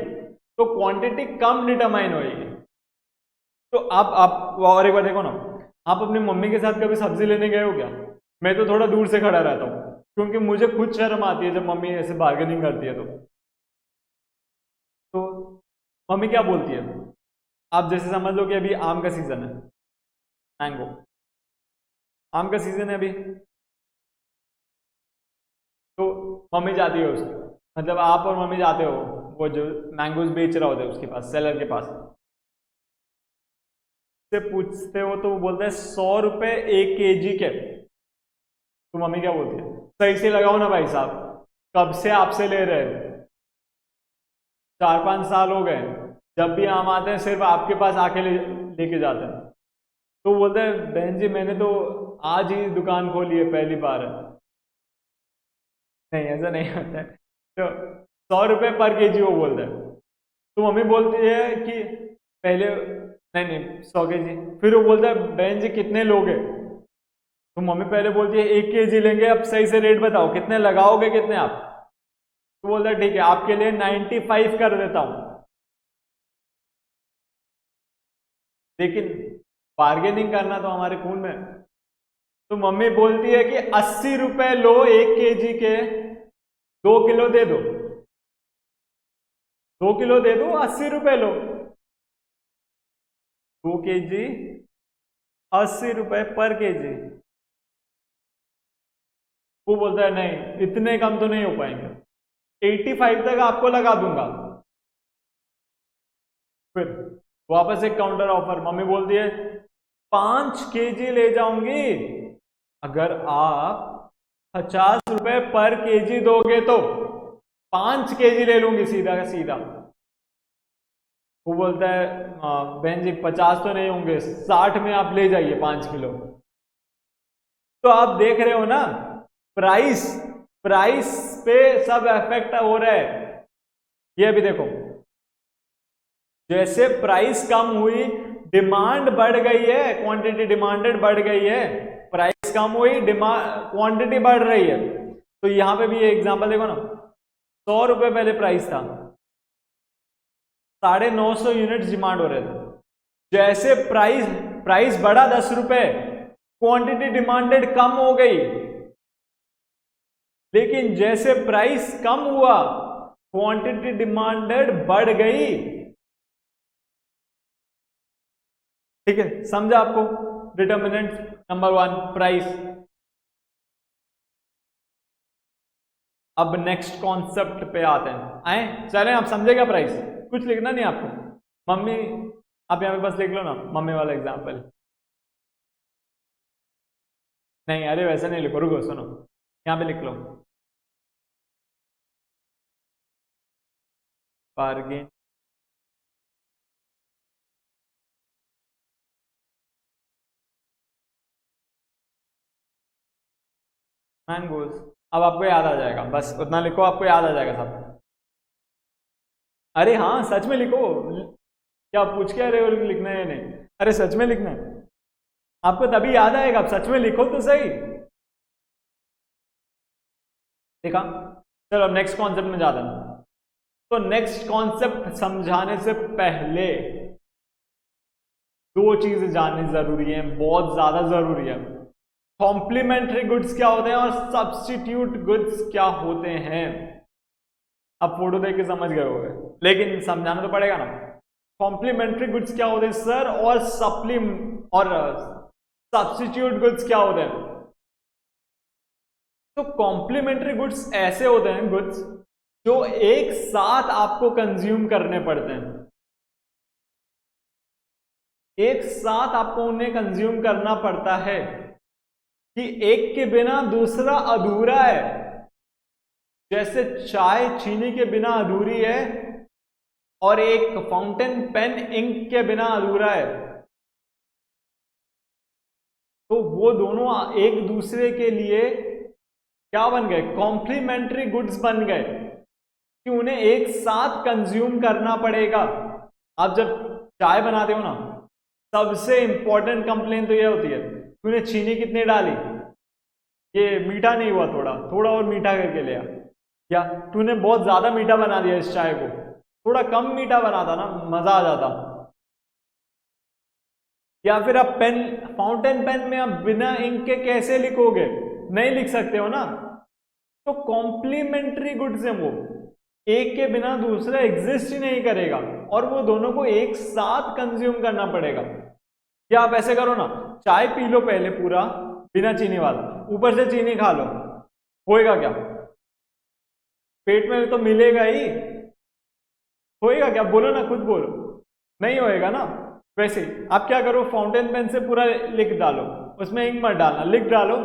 तो क्वांटिटी कम डिटरमाइन होगी। तो आप और एक बार देखो ना, आप अपनी मम्मी के साथ कभी सब्जी लेने गए हो क्या? मैं तो थोड़ा दूर से खड़ा रहता हूँ, क्योंकि मुझे खुद शर्म आती है जब मम्मी ऐसे बार्गेनिंग करती है। तो मम्मी क्या बोलती है? आप जैसे समझ लो कि अभी आम का सीजन है, मैंगो, आम का सीजन है अभी, तो मम्मी जाती है उसके, मतलब आप और मम्मी जाते हो वो जो मैंगोज बेच रहा होता है उसके पास, सेलर के पास से पूछते हो, तो वो बोलता है 100 रुपए 1 kg के। तो मम्मी क्या बोलती है? सही से लगाओ ना भाई साहब, कब से आपसे ले रहे हैं, 4-5 साल हो गए, जब भी आम आते हैं सिर्फ आपके पास आके लेके जाते हैं। तो बोलते हैं बहन जी मैंने तो आज ही दुकान खोली है, पहली बार है। नहीं ऐसा नहीं होता है। तो 100 रुपए पर केजी वो बोलता है। तो मम्मी बोलती है कि पहले, नहीं नहीं 100 kg। फिर वो बोलता है बहन जी कितने लोगे? तो मम्मी पहले बोलती है 1 kg लेंगे, अब सही से रेट बताओ कितने लगाओगे, कितने आप? तो बोलता है ठीक है आपके लिए 95 कर देता हूं। लेकिन बार्गेनिंग करना तो हमारे खून में है। तो मम्मी बोलती है कि 80 रुपए लो 1 kg के, 2 किलो दे दो, 2 किलो दे दो, 80 रुपए लो, 2 kg 80 रुपए पर केजी। वो बोलता है नहीं इतने कम तो नहीं हो पाएंगे, 85 तक आपको लगा दूंगा। फिर वापस एक काउंटर ऑफर, मम्मी बोलती है 5 kg ले जाऊंगी अगर आप 50 रुपए पर केजी दोगे, तो 5 kg ले लूंगी सीधा का सीधा। वो बोलता है बहन जी 50 तो नहीं होंगे, 60 में आप ले जाइए 5 किलो। तो आप देख रहे हो ना, प्राइस प्राइस पे सब इफेक्ट हो रहा है। ये भी देखो, जैसे प्राइस कम हुई डिमांड बढ़ गई है, क्वांटिटी डिमांडेड बढ़ गई है, प्राइस कम हुई डिमांड क्वांटिटी बढ़ रही है। तो यहां पे भी ये एग्जांपल देखो ना, 100 रुपए पहले प्राइस था, 950 यूनिट्स डिमांड हो रहे थे। जैसे प्राइस प्राइस बढ़ा 10 रुपए, क्वांटिटी डिमांडेड कम हो गई। लेकिन जैसे प्राइस कम हुआ क्वांटिटी डिमांडेड बढ़ गई। ठीक है, समझा आपको? Determinant number 1 price. अब नेक्स्ट कॉन्सेप्ट पे आते हैं, आए चलें, आप समझे क्या प्राइस? कुछ लिखना नहीं आपको, मम्मी आप यहां पे बस लिख लो ना मम्मी वाला एग्जांपल। नहीं अरे वैसे नहीं लिखो, रुको सुनो, यहां पे लिख लो बार्गेन मैंगोज। अब आपको याद आ जाएगा, बस उतना लिखो, आपको याद आ जाएगा सब। अरे हाँ सच में लिखो, क्या पूछ के रहे हो लिखना है या नहीं? अरे सच में लिखना है, आपको तभी याद आएगा, आप सच में लिखो तो सही। देखा? चलो अब नेक्स्ट कॉन्सेप्ट में जाते हैं। तो नेक्स्ट कॉन्सेप्ट समझाने से पहले 2 चीजें जाननी जरूरी है, बहुत ज्यादा जरूरी है। कॉम्प्लीमेंट्री गुड्स क्या होते हैं और सब्स्टिट्यूट गुड्स क्या होते हैं। अब फोटो देख के समझ गए होंगे, लेकिन समझाना तो पड़ेगा ना। कॉम्प्लीमेंट्री गुड्स क्या होते हैं सर, और और सब्स्टिट्यूट गुड्स क्या होते हैं? तो कॉम्प्लीमेंट्री गुड्स ऐसे होते हैं गुड्स जो एक साथ आपको कंज्यूम करने पड़ते हैं, एक साथ आपको उन्हें कंज्यूम करना पड़ता है कि एक के बिना दूसरा अधूरा है। जैसे चाय चीनी के बिना अधूरी है और एक फाउंटेन पेन इंक के बिना अधूरा है। तो वो दोनों एक दूसरे के लिए क्या बन गए? कॉम्प्लीमेंट्री गुड्स बन गए कि उन्हें एक साथ कंज्यूम करना पड़ेगा। आप जब चाय बनाते हो ना, सबसे इंपॉर्टेंट कंप्लेन तो ये होती है, तूने चीनी कितनी डाली, ये मीठा नहीं हुआ, थोड़ा थोड़ा और मीठा करके ले आ, या तूने बहुत ज्यादा मीठा बना दिया इस चाय को, थोड़ा कम मीठा बनाता ना मजा आ जाता। या फिर आप पेन, फाउंटेन पेन में आप बिना इंक के कैसे लिखोगे? नहीं लिख सकते हो ना। तो कॉम्प्लीमेंट्री गुड्स है वो, एक के बिना दूसरा एग्जिस्ट ही नहीं करेगा और वो दोनों को एक साथ कंज्यूम करना पड़ेगा। या आप ऐसे करो ना, चाय पी लो पहले पूरा बिना चीनी वाला, ऊपर से चीनी खा लो, होएगा क्या? पेट में तो मिलेगा ही, होएगा क्या? बोलो ना, खुद बोलो, नहीं होएगा ना। वैसे आप क्या करो, फाउंटेन पेन से पूरा लिख डालो, उसमें इंक मत डालना, लिख डालो,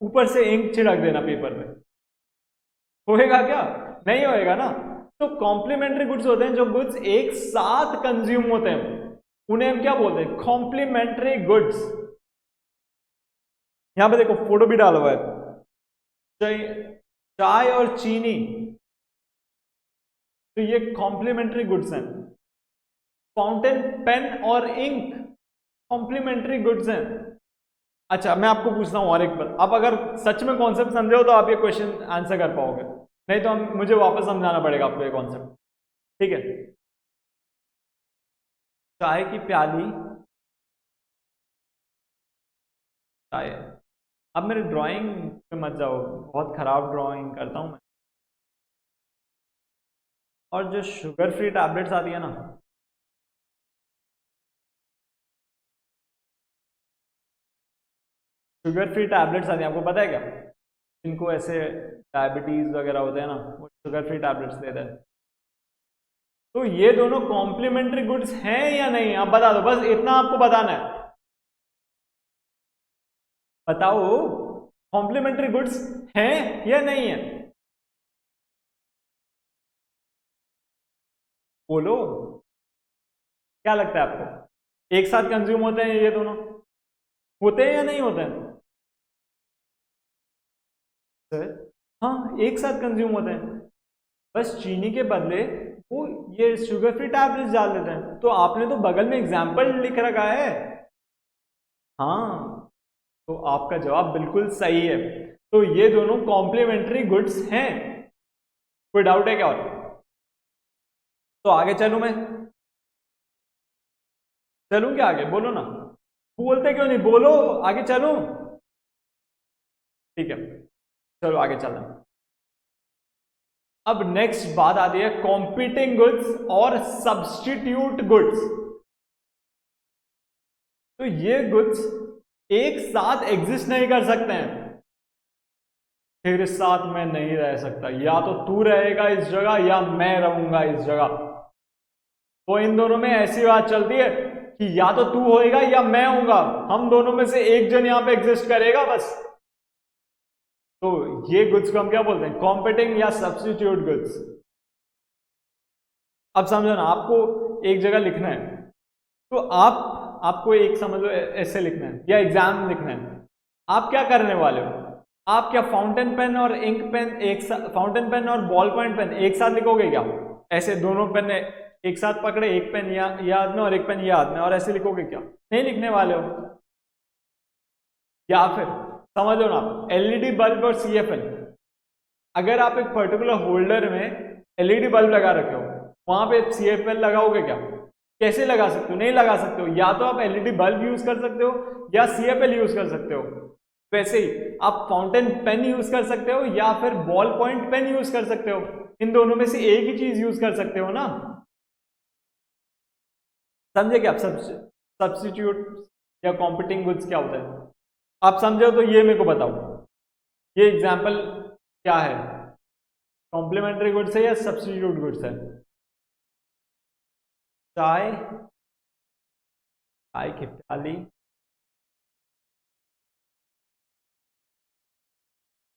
ऊपर से इंक छिड़क देना पेपर में, होएगा क्या? नहीं होएगा ना। तो कॉम्प्लीमेंट्री गुड्स होते हैं जो गुड्स एक साथ कंज्यूम होते हैं, उन्हें हम क्या बोलते हैं? Complementary goods. यहां पे देखो फोटो भी डाला हुआ है, चाय और चीनी, तो ये कॉम्प्लीमेंट्री गुड्स हैं। फाउंटेन पेन और इंक कॉम्प्लीमेंट्री गुड्स हैं। अच्छा, मैं आपको पूछता हूं और एक बार, आप अगर सच में कॉन्सेप्ट समझे हो तो आप ये क्वेश्चन आंसर कर पाओगे, नहीं तो मुझे वापस समझाना पड़ेगा आपको ये कॉन्सेप्ट, ठीक है? चाय की प्याली, चाय, अब मेरे ड्राइंग पे मत जाओ, बहुत खराब ड्राइंग करता हूं मैं। और जो शुगर फ्री टैबलेट्स आती है ना, शुगर फ्री टैबलेट्स आती है, आपको पता है क्या? इनको ऐसे डायबिटीज वगैरह होते हैं ना, वो शुगर फ्री टैबलेट्स देते हैं। तो ये दोनों कॉम्प्लीमेंट्री गुड्स हैं या नहीं? आप बता दो, बस इतना आपको बताना है, बताओ कॉम्प्लीमेंट्री गुड्स हैं या नहीं है? बोलो, क्या लगता है आपको? एक साथ कंज्यूम होते हैं ये दोनों, होते हैं या नहीं होते हैं? सर हाँ, एक साथ कंज्यूम होते हैं, बस चीनी के बदले वो ये शुगर फ्री टैबलेट्स डाल देते हैं। तो आपने तो बगल में एग्जाम्पल लिख रखा है। हाँ, तो आपका जवाब बिल्कुल सही है। तो ये दोनों कॉम्प्लीमेंट्री गुड्स हैं। कोई डाउट है क्या और? तो आगे चलूं मैं, चलूं क्या आगे? बोलो ना, बोलते क्यों नहीं? बोलो, आगे चलूं? ठीक है, चलो आगे चलते हैं। अब नेक्स्ट बात आती है कॉम्पीटिंग गुड्स और सब्स्टिट्यूट गुड्स। तो ये गुड्स एक साथ एग्जिस्ट नहीं कर सकते हैं। तेरे साथ मैं नहीं रह सकता, या तो तू रहेगा इस जगह या मैं रहूंगा इस जगह। तो इन दोनों में ऐसी बात चलती है कि या तो तू होएगा या मैं होऊंगा, हम दोनों में से एक जन यहां पे एग्जिस्ट करेगा बस। तो ये गुड्स को हम क्या बोलते हैं? कॉम्पीटिंग या सब्स्टिट्यूट गुड्स। अब समझो ना, आपको एक जगह लिखना है, तो आपको एक समझ लो ऐसे लिखना है या एग्जाम लिखना है। आप क्या करने वाले हो? आप क्या फाउंटेन पेन और इंक पेन एक साथ, फाउंटेन पेन और बॉल पॉइंट पेन एक साथ लिखोगे क्या? ऐसे दोनों पेन एक साथ पकड़े, एक पेन ये हाथ में और एक पेन ये हाथ में, और ऐसे लिखोगे क्या? नहीं लिखने वाले हो। या फिर समझ लो ना, एलईडी बल्ब और सीएफएल, अगर आप एक पर्टिकुलर होल्डर में एलईडी बल्ब लगा रखे हो, वहां पे सीएफएल लगाओगे क्या? कैसे लगा सकते हो? नहीं लगा सकते हो। या तो आप एलईडी बल्ब यूज कर सकते हो या सीएफएल यूज कर सकते हो। वैसे ही आप फाउंटेन पेन यूज कर सकते हो या फिर बॉल पॉइंट पेन यूज कर सकते हो। इन दोनों में से एक ही चीज यूज कर सकते हो ना। समझे क्या आप? सब्स्टिट्यूट या कॉम्पिटिंग गुड्स क्या होता है? आप समझो तो ये मेरे को बताओ, ये एग्जाम्पल क्या है, कॉम्प्लीमेंट्री गुड्स है या सब्स्टिट्यूट गुड्स है? चाय, चाय की प्याली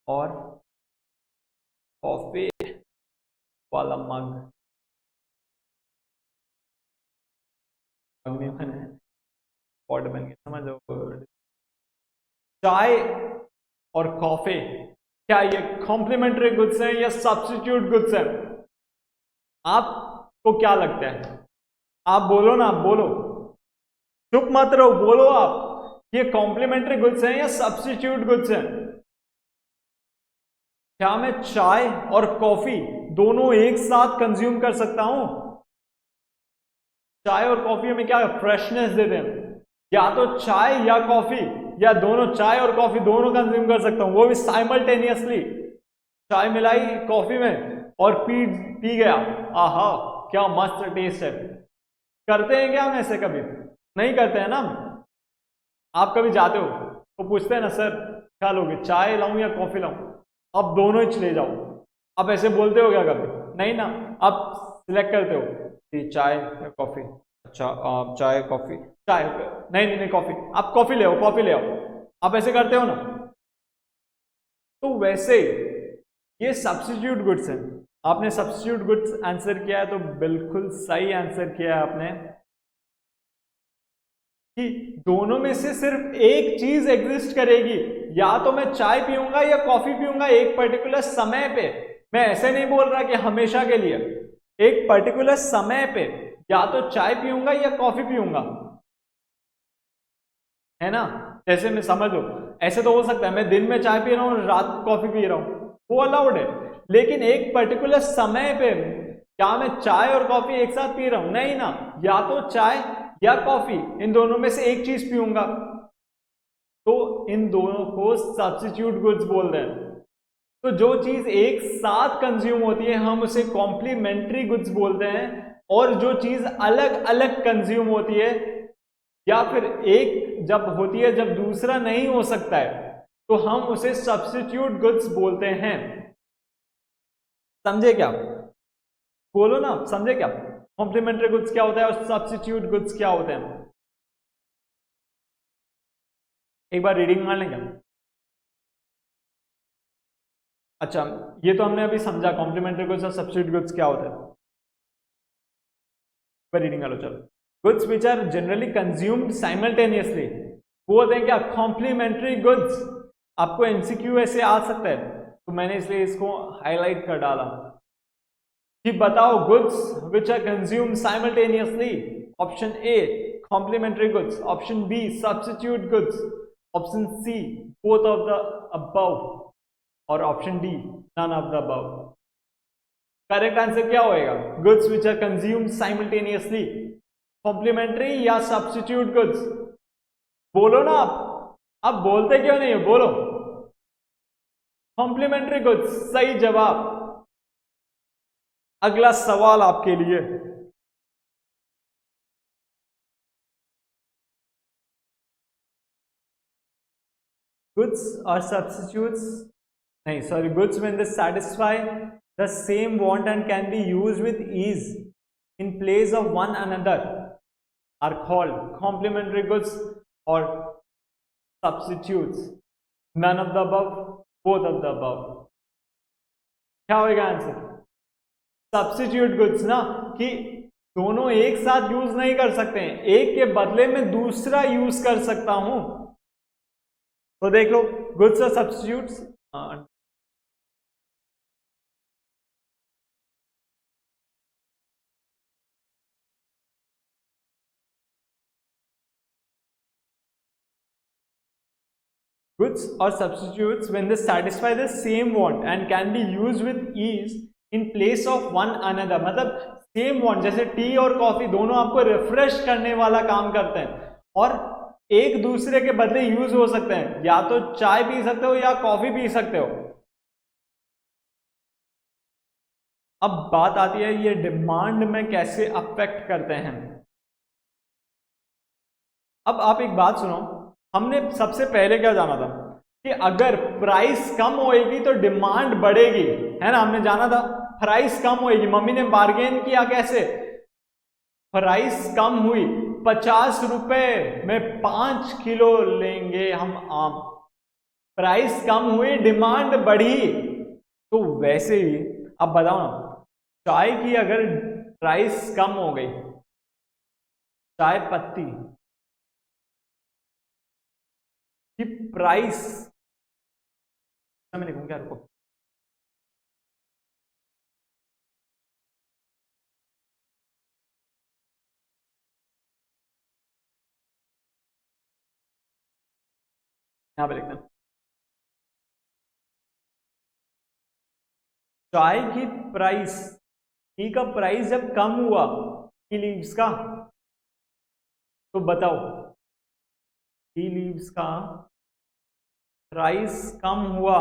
और कॉफी वाला मग, मग नहीं बने, पॉट बन गया, समझो। चाय और कॉफी क्या ये कॉम्प्लीमेंट्री गुड्स हैं या सब्स्टिट्यूट गुड्स हैं? आपको क्या लगता है? आप बोलो ना, आप बोलो, चुप मत रहो, बोलो आप, ये कॉम्प्लीमेंट्री गुड्स हैं या सब्स्टिट्यूट गुड्स हैं? क्या मैं चाय और कॉफी दोनों एक साथ कंज्यूम कर सकता हूं? चाय और कॉफी में क्या फ्रेशनेस देते हैं, या तो चाय या कॉफी, या दोनों, चाय और कॉफी दोनों कंज्यूम कर सकता हूं, वो भी साइमल्टेनियसली। चाय मिलाई कॉफी में और पी गया, आहा क्या मस्त टेस्ट है। करते हैं क्या हम ऐसे? कभी नहीं करते हैं ना। आप कभी जाते हो तो पूछते हैं ना, सर क्या लोगे, चाय लाऊं या कॉफी लाऊं? अब दोनों ही चले जाओ। आप ऐसे बोलते हो क्या कभी? नहीं ना। आप सिलेक्ट करते हो कि चाय या कॉफी। अच्छा, आप चाय कॉफी, चाय नहीं नहीं नहीं कॉफी, आप कॉफी ले आओ, कॉफी ले आओ, आप ऐसे करते हो ना। तो वैसे ये सब्स्टिट्यूट गुड्स हैं। आपने सब्स्टिट्यूट गुड्स आंसर किया है तो बिल्कुल सही आंसर किया है आपने, कि दोनों में से सिर्फ एक चीज एग्जिस्ट करेगी, या तो मैं चाय पीऊंगा या कॉफी पीऊंगा एक पर्टिकुलर समय पे। मैं ऐसे नहीं बोल रहा कि हमेशा के लिए, एक पर्टिकुलर समय पे या तो चाय पीऊंगा या कॉफी पीऊंगा, है ना। जैसे मैं समझ लो, ऐसे तो हो सकता है मैं दिन में चाय पी रहा हूँ, रात को कॉफी पी रहा हूँ, वो अलाउड है। लेकिन एक पर्टिकुलर समय पे क्या मैं चाय और कॉफी एक साथ पी रहा हूं? नहीं ना, या तो चाय या कॉफी, इन दोनों में से एक चीज पीऊंगा। तो इन दोनों को सब्स्टिट्यूट गुड्स बोल रहे हैं। तो जो चीज एक साथ कंज्यूम होती है हम उसे कॉम्प्लीमेंट्री गुड्स बोलते हैं, और जो चीज अलग अलग कंज्यूम होती है या फिर एक जब होती है जब दूसरा नहीं हो सकता है तो हम उसे सब्स्टिट्यूट गुड्स बोलते हैं। समझे क्या? बोलो ना, समझे क्या? कॉम्प्लीमेंट्री गुड्स क्या होता है और सब्स्टिट्यूट गुड्स क्या होते हैं? एक बार रीडिंग मान लेंगे। अच्छा, ये तो हमने अभी समझा कॉम्प्लीमेंट्री गुड्स और सब्स्टिट्यूट गुड्स क्या होता है। एक बार रीडिंग कर लो चलो। Goods which are generally consumed simultaneously, वो होते हैं क्या? Complementary goods. आपको एमसीक्यू ऐसे आ सकता है तो मैंने इसलिए इसको हाईलाइट कर डाला कि बताओ goods which are consumed simultaneously. Option a complementary goods, option b substitute goods, option c both of the above, और option d none of the above. Correct answer क्या होएगा? Goods which are consumed simultaneously, complementary या substitute goods? बोलो ना आप बोलते क्यों नहीं हो? बोलो। कॉम्प्लीमेंट्री गुड्स सही जवाब। अगला सवाल आपके लिए, goods or substitutes, nahi sorry, goods when they satisfy the same want and can be used with ease in place of one another are called complementary goods or substitutes. None of the above, both of the above. क्या होगा answer? Substitute goods ना, कि दोनों एक साथ use नहीं कर सकते हैं, एक के बदले में दूसरा यूज कर सकता हूं। तो देख लो गुड्स और substitutes. Goods or substitutes when they satisfy the same want and can be used with ease in place of one another, मतलब सेम want, जैसे टी और कॉफी दोनों आपको रिफ्रेश करने वाला काम करते हैं और एक दूसरे के बदले यूज हो सकते हैं, या तो चाय पी सकते हो या कॉफी पी सकते हो। अब बात आती है ये डिमांड में कैसे अफेक्ट करते हैं। अब आप एक बात सुनो, हमने सबसे पहले क्या जाना था कि अगर प्राइस कम होएगी तो डिमांड बढ़ेगी, है ना, हमने जाना था प्राइस कम होएगी। मम्मी ने बार्गेन किया कैसे, प्राइस कम हुई, 50 रुपए में 5 किलो लेंगे हम आम, प्राइस कम हुई डिमांड बढ़ी। तो वैसे ही अब बताओ ना, चाय की अगर प्राइस कम हो गई, चाय पत्ती की प्राइस, मैं लिखूं क्या, रुको, यहां पे लिखते हैं, चाय की प्राइस, टी का प्राइस जब कम हुआ टी लीव्स का, तो बताओ टी लीव्स का प्राइस कम हुआ,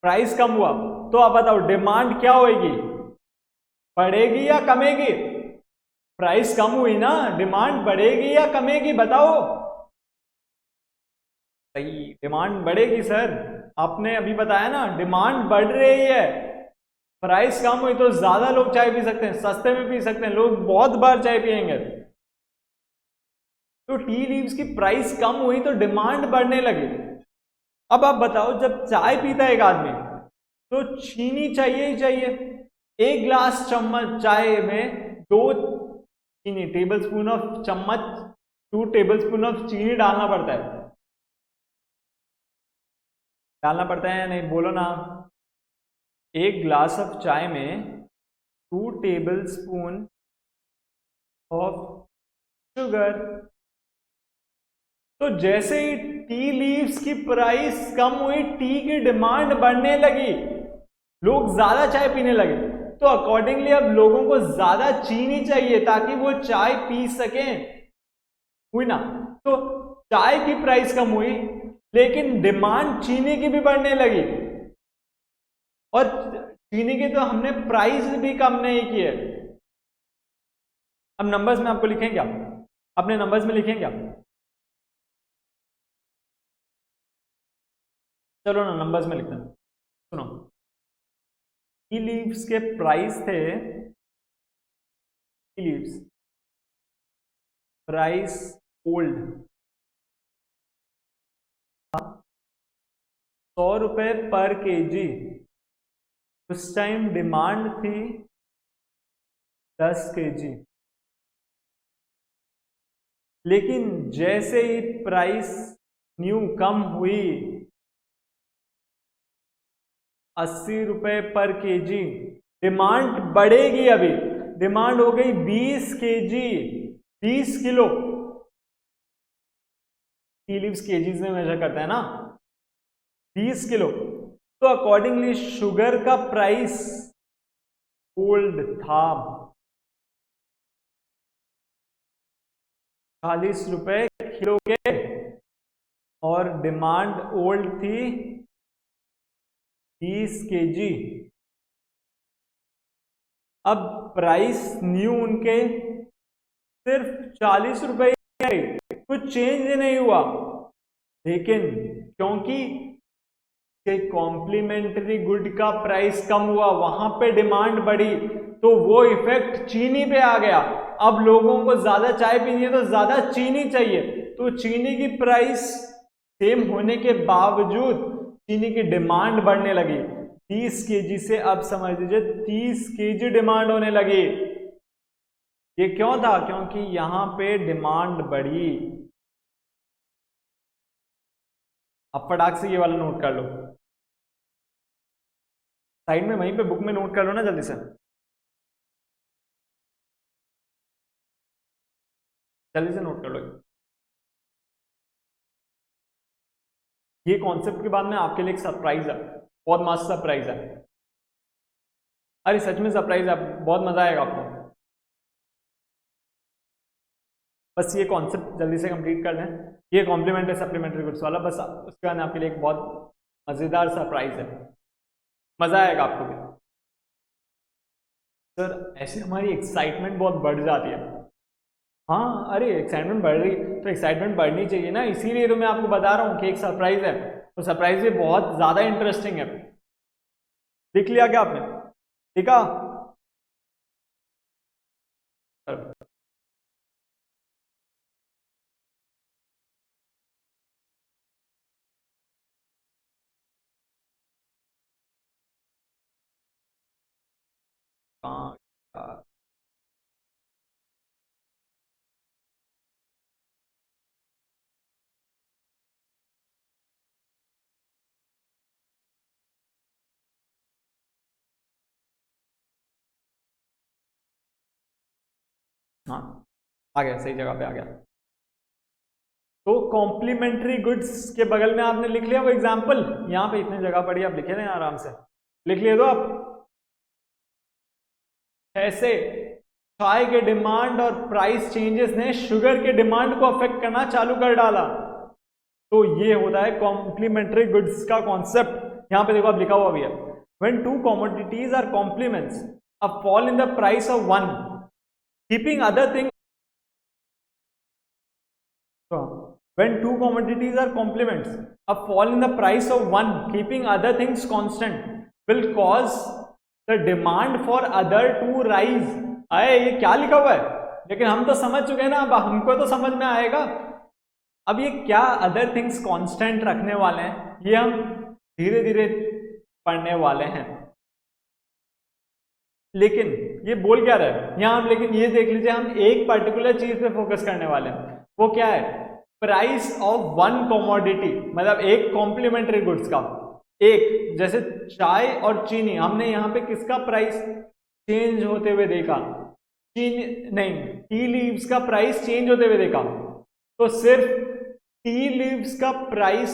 प्राइस कम हुआ तो आप बताओ डिमांड क्या होगी, बढ़ेगी या कमेगी? प्राइस कम हुई ना, डिमांड बढ़ेगी या कमेगी बताओ? सही, डिमांड बढ़ेगी सर, आपने अभी बताया ना, डिमांड बढ़ रही है। प्राइस कम हुई तो ज्यादा लोग चाय पी सकते हैं, सस्ते में पी सकते हैं, लोग बहुत बार चाय पियेंगे। तो टी लीव्स की प्राइस कम हुई तो डिमांड बढ़ने लगी। अब आप बताओ, जब चाय पीता है एक आदमी तो चीनी चाहिए ही चाहिए, एक ग्लास चम्मच चाय में 2 चीनी, टेबल स्पून ऑफ चम्मच, 2 टेबल स्पून ऑफ चीनी डालना पड़ता है, डालना पड़ता है या नहीं, बोलो ना। एक ग्लास ऑफ चाय में 2 टेबल स्पून ऑफ शुगर। तो जैसे ही टी लीव्स की प्राइस कम हुई, टी की डिमांड बढ़ने लगी, लोग ज्यादा चाय पीने लगे, तो अकॉर्डिंगली अब लोगों को ज्यादा चीनी चाहिए ताकि वो चाय पी सकें, हुई ना। तो चाय की प्राइस कम हुई लेकिन डिमांड चीनी की भी बढ़ने लगी, और चीनी की तो हमने प्राइस भी कम नहीं की है। अब नंबर्स में आपको लिखें क्या, अपने नंबर्स में लिखें क्या, चलो ना नंबर्स में लिखते हैं। सुनो, टी लीव्स के प्राइस थे, टी लीव्स प्राइस ओल्ड 100 रुपए पर केजी, उस टाइम डिमांड थी 10 केजी, लेकिन जैसे ही प्राइस न्यू कम हुई 80 रुपए पर केजी, डिमांड बढ़ेगी, अभी डिमांड हो गई 20 KG, 20 kilo, tea leaves KGs में मेजर करता है ना, 20 किलो। तो अकॉर्डिंगली शुगर का प्राइस ओल्ड था 40 रुपए किलो के, और डिमांड ओल्ड थी 20 केजी। अब प्राइस न्यू उनके सिर्फ 40 रुपए ही आई, कुछ चेंज नहीं हुआ, लेकिन क्योंकि के कॉम्प्लीमेंट्री गुड का प्राइस कम हुआ, वहां पे डिमांड बढ़ी, तो वो इफेक्ट चीनी पे आ गया। अब लोगों को ज्यादा चाय पीनी है तो ज्यादा चीनी चाहिए, तो चीनी की प्राइस सेम होने के बावजूद चीनी की डिमांड बढ़ने लगी, 30 केजी से अब समझ लीजिए 30 केजी डिमांड होने लगी। ये क्यों था, क्योंकि यहां पे डिमांड बढ़ी। अब फटाक से ये वाला नोट कर लो, साइड में वहीं पे बुक में नोट कर लो ना जल्दी से, जल्दी से नोट कर लो। ये कॉन्सेप्ट के बाद में आपके लिए एक सरप्राइज है, बहुत मस्त सरप्राइज है, अरे सच में सरप्राइज है, बहुत मजा आएगा आपको। बस ये कॉन्सेप्ट जल्दी से कंप्लीट कर लें, ये कॉम्प्लीमेंट्री सप्लीमेंट्री गुड्स वाला, बस उसके बाद आपके लिए एक बहुत मजेदार सरप्राइज है, मजा आएगा आपको भी। सर ऐसे हमारी एक्साइटमेंट बहुत बढ़ जाती है, हाँ, अरे एक्साइटमेंट बढ़ रही तो एक्साइटमेंट बढ़नी चाहिए ना, इसीलिए तो मैं आपको बता रहा हूँ कि एक सरप्राइज है, तो सरप्राइज भी बहुत ज्यादा इंटरेस्टिंग है। लिख लिया क्या आपने? लिखा? हाँ यार। हाँ, आ गया, सही जगह पे आ गया। तो कॉम्प्लीमेंट्री गुड्स के बगल में आपने लिख लिया वो एग्जाम्पल, यहाँ पे इतनी जगह पड़ी, आप लिखे ना आराम से, लिख लिए तो आप। ऐसे चाय के डिमांड और प्राइस चेंजेस ने शुगर के डिमांड को अफेक्ट करना चालू कर डाला। तो ये होता है कॉम्प्लीमेंट्री गुड्स का कॉन्सेप्ट। यहां पे देखो, आप लिखा हुआ भी है, when two commodities are complements, a fall in the price of one keeping other thing, when two commodities are complements, a fall in the price of one keeping other things constant will cause the demand for other to rise। अरे ये क्या लिखा हुआ है, लेकिन हम तो समझ चुके हैं ना, अब हमको तो समझ में आएगा। अब ये क्या अदर थिंग्स कांस्टेंट रखने वाले हैं, ये हम धीरे धीरे पढ़ने वाले हैं। लेकिन ये बोल क्या रहा है यहां हम, लेकिन ये देख लीजिए, हम एक पर्टिकुलर चीज पे फोकस करने वाले हैं, वो क्या है? प्राइस ऑफ वन कमोडिटी, मतलब एक कॉम्प्लीमेंट्री गुड्स का। एक जैसे चाय और चीनी, हमने यहां पे किसका प्राइस चेंज होते हुए देखा? चीनी नहीं, टी लीव्स का प्राइस चेंज होते हुए देखा। तो सिर्फ टी लीव्स का प्राइस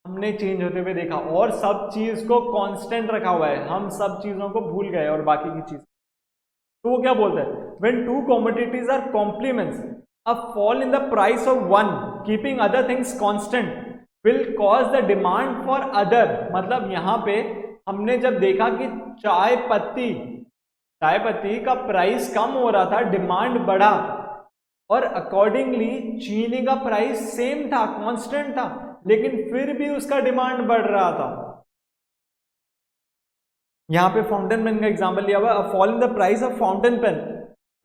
हमने चेंज होते हुए देखा, और सब चीज को कांस्टेंट रखा हुआ है, हम सब चीजों को भूल गए और बाकी की चीज। तो वो क्या बोलता है? When two commodities are complements, a fall in the price of one keeping other things constant will cause the demand for other. मतलब यहां पे हमने जब देखा कि चाय पत्ती का प्राइस कम हो रहा था, डिमांड बढ़ा, और अकॉर्डिंगली चीनी का प्राइस सेम था, कांस्टेंट था, लेकिन फिर भी उसका डिमांड बढ़ रहा था। यहां पे फाउंटेन पेन का एग्जांपल लिया हुआ, a fall in the price of fountain pen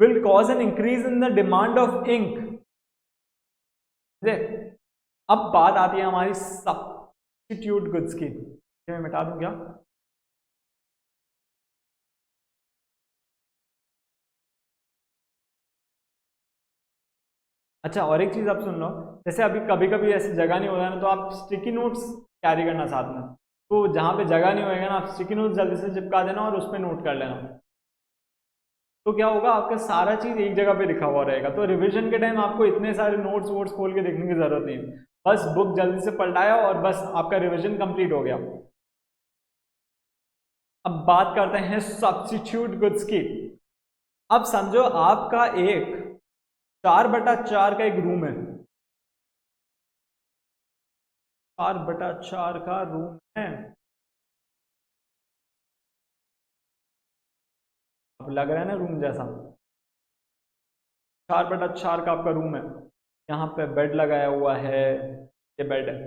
will cause an increase in the demand of ink. अब बात आती है हमारी सब्स्टिट्यूट गुड्स की, मैं मिटा दूं क्या? अच्छा, और एक चीज आप सुन लो, जैसे अभी कभी कभी ऐसी जगह नहीं होता ना, तो आप स्टिकी नोट्स कैरी करना साथ में। तो जहां पे जगह नहीं होएगा ना, आप स्टिकी नोट्स जल्दी से चिपका देना और उस पर नोट कर लेना। तो क्या होगा, आपका सारा चीज एक जगह पे लिखा हुआ रहेगा, तो रिवीजन के टाइम आपको इतने सारे नोट्स वोट्स खोल के देखने की जरूरत नहीं, बस बुक जल्दी से पलटाया और बस आपका रिवीजन कंप्लीट हो गया। अब बात करते हैं सब्स्टिट्यूट गुड्स की। अब समझो आपका एक 4/4 का एक रूम है, 4/4 का रूम है। अब लग रहा है ना रूम जैसा, 4/4 का आपका रूम है, यहाँ पे बेड लगाया हुआ है, ये बेड है,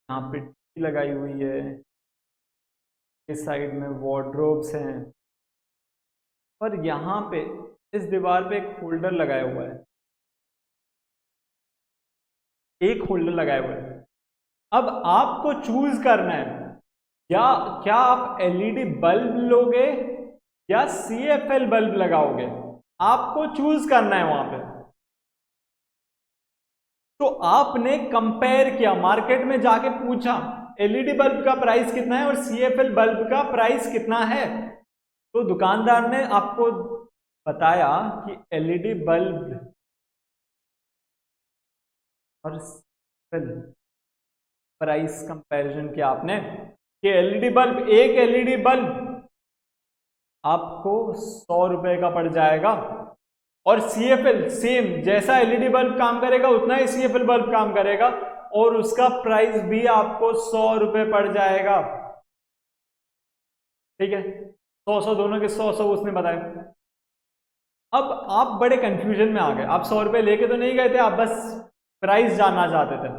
यहाँ पे टीवी लगाई हुई है, इस साइड में वार्डरोब्स हैं, और यहाँ पे इस दीवार पे एक होल्डर लगाया हुआ है, एक होल्डर लगाया हुआ है। अब आपको चूज करना है, या क्या आप एलईडी बल्ब लोगे या सीएफएल बल्ब लगाओगे, आपको चूज करना है वहां पे। तो आपने कंपेयर किया, मार्केट में जाके पूछा एलईडी बल्ब का प्राइस कितना है और सीएफएल बल्ब का प्राइस कितना है। तो दुकानदार ने आपको बताया कि एलईडी बल्ब और प्राइस कंपैरिजन किया आपने कि एलईडी बल्ब, एक एलईडी बल्ब आपको 100 रुपए का पड़ जाएगा, और सीएफएल सेम, जैसा एलईडी बल्ब काम करेगा उतना ही सीएफएल बल्ब काम करेगा, और उसका प्राइस भी आपको 100 रुपए पड़ जाएगा। ठीक है, 100 दोनों के 100 उसने बताया। अब आप बड़े कंफ्यूजन में आ गए, आप 100 रुपए लेके तो नहीं गए थे, आप बस प्राइस जानना चाहते थे।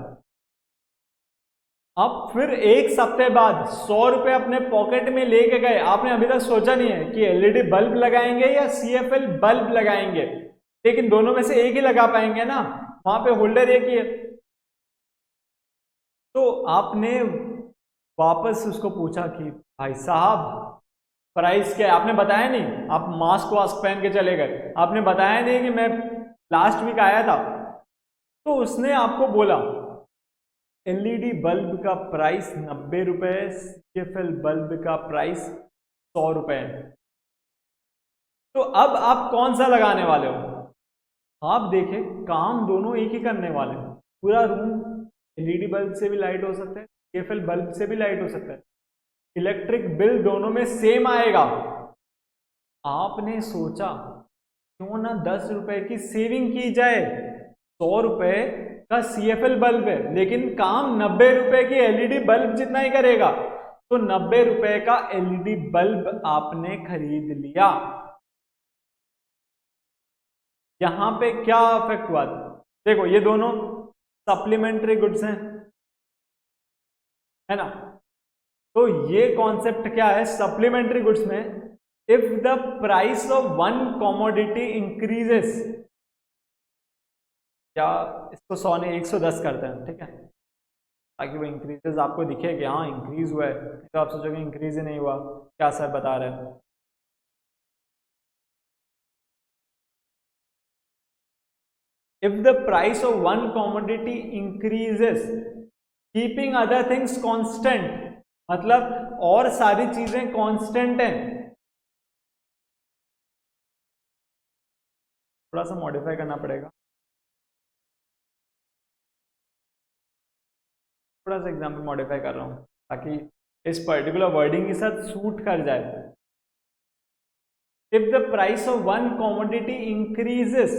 अब फिर एक सप्ताह बाद 100 रुपए अपने पॉकेट में लेके गए, आपने अभी तक सोचा नहीं है कि एलईडी बल्ब लगाएंगे या सीएफएल बल्ब लगाएंगे, लेकिन दोनों में से एक ही लगा पाएंगे ना, वहां पे होल्डर एक ही है। तो आपने वापस उसको पूछा कि भाई साहब प्राइस क्या है, आपने बताया नहीं, आप मास्क वास्क पहन के चले गए, आपने बताया नहीं कि मैं लास्ट वीक आया था। तो उसने आपको बोला एलईडी बल्ब का प्राइस 90 रुपए, सीएफएल बल्ब का प्राइस 100 रुपए। तो अब आप कौन सा लगाने वाले हो? आप देखें काम दोनों एक ही करने वाले हैं, पूरा रूम एलईडी बल्ब से भी लाइट हो सकता है, सीएफएल बल्ब से भी लाइट हो सकता है, इलेक्ट्रिक बिल दोनों में सेम आएगा। आपने सोचा क्यों ना 10 रुपए की सेविंग की जाए, 100 रुपए का सीएफएल बल्ब है लेकिन काम 90 रुपए की एलईडी बल्ब जितना ही करेगा, तो 90 रुपए का एलईडी बल्ब आपने खरीद लिया। यहां पे क्या इफेक्ट हुआ? देखो ये दोनों सप्लीमेंट्री गुड्स हैं, है ना। तो ये कॉन्सेप्ट क्या है सप्लीमेंट्री गुड्स में, if the price of one commodity increases, क्या इसको 100 ने 110 करते हैं, ठीक है, ताकि वो इंक्रीजेस आपको दिखे कि हाँ इंक्रीज हुआ है, तो आप सोचोगे इंक्रीज ही नहीं हुआ, क्या सर बता रहे हैं। If the price of one commodity increases keeping other things constant, मतलब और सारी चीजें कांस्टेंट हैं, थोड़ा सा मॉडिफाई करना पड़ेगा, थोड़ा सा एग्जाम्पल मॉडिफाई कर रहा हूं ताकि इस पर्टिकुलर वर्डिंग के साथ सूट कर जाए। If the price of one commodity increases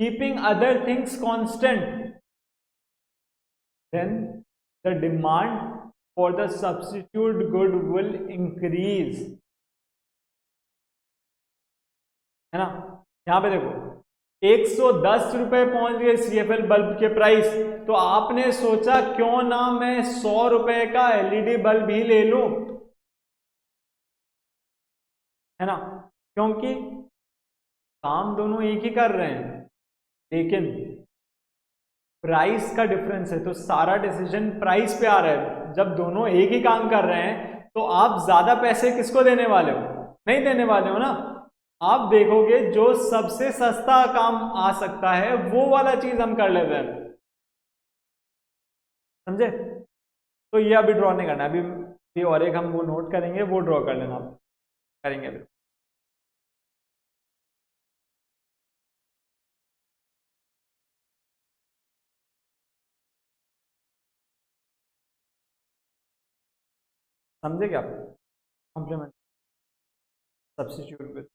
keeping other things constant, then the demand for the substitute good will increase, है ना। यहां पे देखो 110 रुपए पहुंच गए सीएफएल बल्ब के प्राइस, तो आपने सोचा क्यों ना मैं 100 रुपए का एलईडी बल्ब ही ले लूं, है ना, क्योंकि काम दोनों एक ही कर रहे हैं लेकिन प्राइस का डिफरेंस है, तो सारा डिसीजन प्राइस पे आ रहा है। जब दोनों एक ही काम कर रहे हैं तो आप ज्यादा पैसे किसको देने वाले हो? नहीं देने वाले हो ना, आप देखोगे जो सबसे सस्ता काम आ सकता है वो वाला चीज हम कर लेते हैं, समझे। तो ये अभी ड्रॉ नहीं करना, अभी और एक हम वो नोट करेंगे, वो ड्रॉ कर लेना, आप करेंगे अभी। समझे क्या? कॉम्प्लीमेंट सब्स्टिट्यूट विद,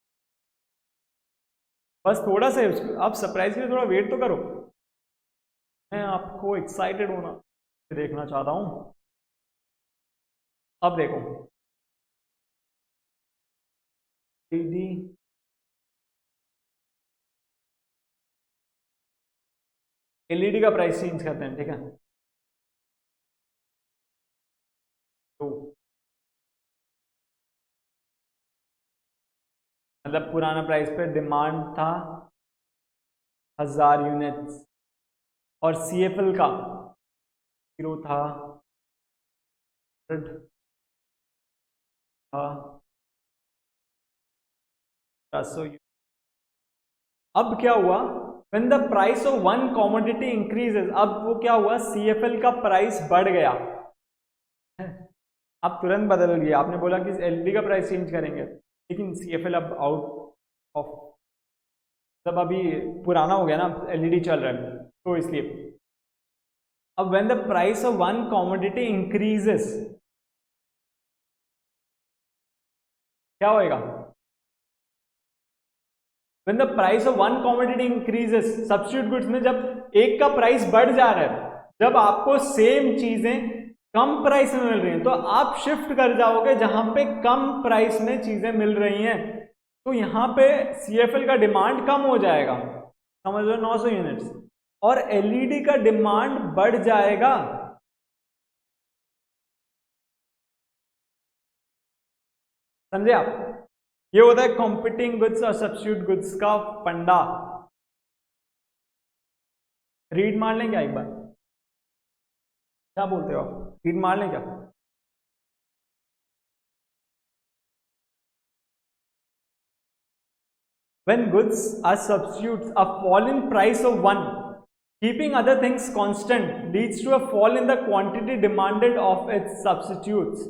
बस थोड़ा सा आप सरप्राइज के लिए थोड़ा वेट तो करो, मैं आपको एक्साइटेड होना देखना चाहता हूं। अब देखो एलईडी का प्राइस चेंज करते हैं, ठीक है। तो मतलब पुराना प्राइस पे डिमांड था 1000 यूनिट्स और सीएफएल का जीरो था 100 अब क्या हुआ, when the price of one commodity increases, अब वो क्या हुआ सीएफएल का प्राइस बढ़ गया, अब तुरंत बदल गया, आपने बोला कि एलईडी का प्राइस चेंज करेंगे लेकिन सीएफएल अब आउट ऑफ, तब अभी पुराना हो गया ना, एलईडी चल रहा है, तो इसलिए अब when the price of one commodity increases क्या होएगा, when the price of one commodity increases, substitute goods में जब एक का प्राइस बढ़ जा रहा है, जब आपको सेम चीजें कम प्राइस में मिल रही हैं तो आप शिफ्ट कर जाओगे जहां पे कम प्राइस में चीजें मिल रही हैं, तो यहाँ पे CFL का डिमांड कम हो जाएगा, समझ लो 900 यूनिट्स, और LED का डिमांड बढ़ जाएगा। समझे आप? ये होता है कॉम्पिटिंग गुड्स और सब्स्टिट्यूट गुड्स का फंडा। रीड मार लें क्या एक बार? क्या बोलते हो आप? रीड मार लें क्या? When goods are substitutes, a fall in price of one, keeping other things constant, leads to a fall in the quantity demanded of its substitutes.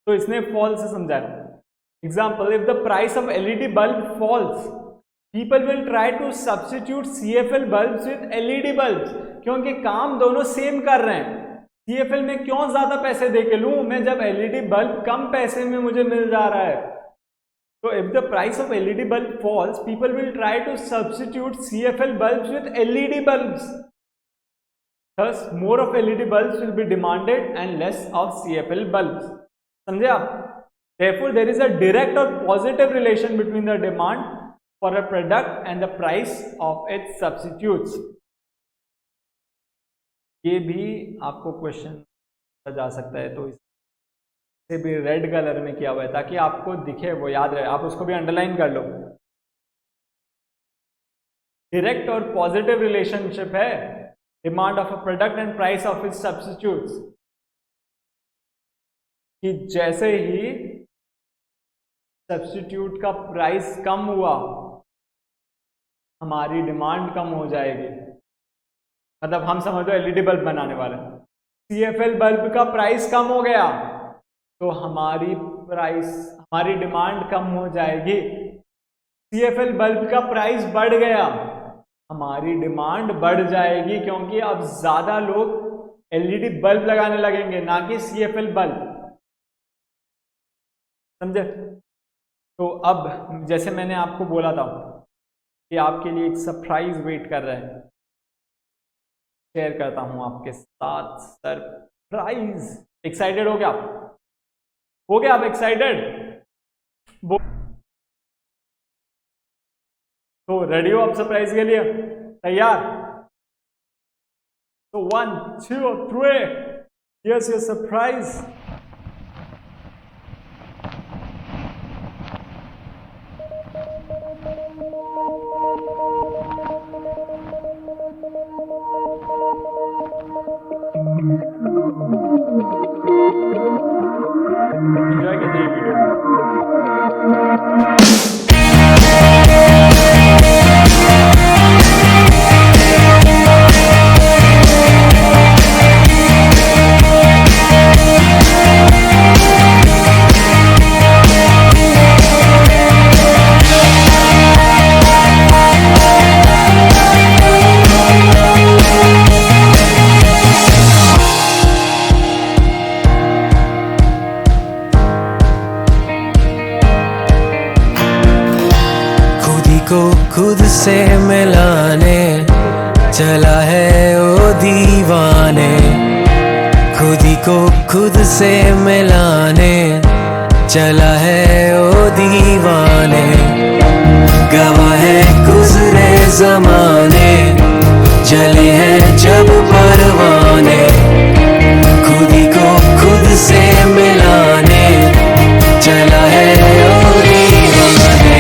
तो इसने fall से समझाया। Example, if the price of LED bulb falls, people will try to substitute CFL bulbs with LED bulbs, क्योंकि काम दोनों same कर रहे हैं। CFL में क्यों ज्यादा पैसे दे के लूं मैं जब LED बल्ब कम पैसे में मुझे मिल जा रहा है। So if the price of LED bulb falls, people will try to substitute CFL bulbs with LED bulbs. Thus, more of LED bulbs will be demanded and less of CFL bulbs. समझे आप? Therefore, there is a direct or positive relation between the demand for a product and the price of its substitutes. ये भी आपको question जा सकता है, तो इसे भी रेड कलर में किया हुआ है ताकि आपको दिखे, वो याद रहे, आप उसको भी अंडरलाइन कर लो। डायरेक्ट और पॉजिटिव रिलेशनशिप है demand of a product and price of its substitutes, कि जैसे ही सब्स्टिट्यूट का प्राइस कम हुआ हमारी डिमांड कम हो जाएगी। मतलब हम समझ लो LED बल्ब बनाने वाले, CFL बल्ब का प्राइस कम हो गया तो हमारी डिमांड कम हो जाएगी। CFL बल्ब का प्राइस बढ़ गया हमारी डिमांड बढ़ जाएगी, क्योंकि अब ज्यादा लोग LED बल्ब लगाने लगेंगे ना कि CFL बल्ब। समझे? तो अब जैसे मैंने आपको बोला था कि आपके लिए एक सरप्राइज वेट कर रहा है, शेयर करता हूं आपके साथ सरप्राइज। एक्साइटेड हो गया आप? हो गया आप एक्साइटेड? तो रेडी हो आप सरप्राइज के लिए? तैयार? तो 1 2 3, here's your surprise. Enjoy कीजिए वीडियो। को खुद से मिलाने चला है ओ दीवाने, खुद ही को खुद से मिलाने चला है ओ दीवाने। गवाह है गुजरे जमाने जले हैं जब परवाने, खुद ही को खुद से मिलाने चला है ओ दीवाने।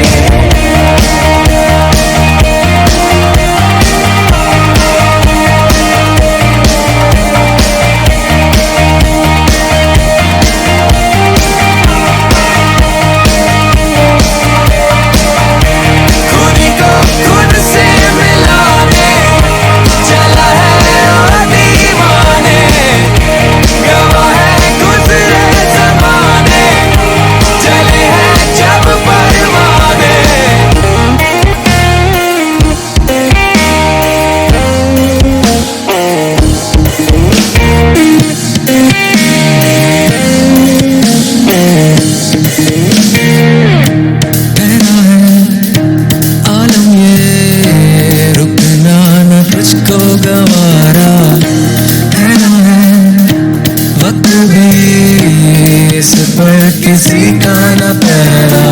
किसी का न पहरा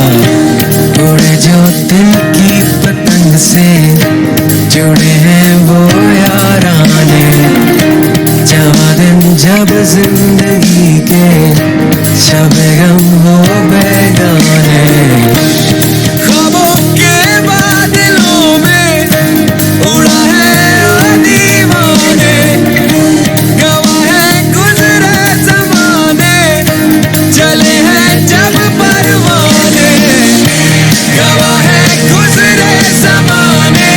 जिंदगी के शबे गम हो बेगाने ख्वाबों के बादलों में उड़ा है ओ दीवाने गवाह है गुजरे ज़माने चले हैं जब परवाने गवाह है गुजरे ज़माने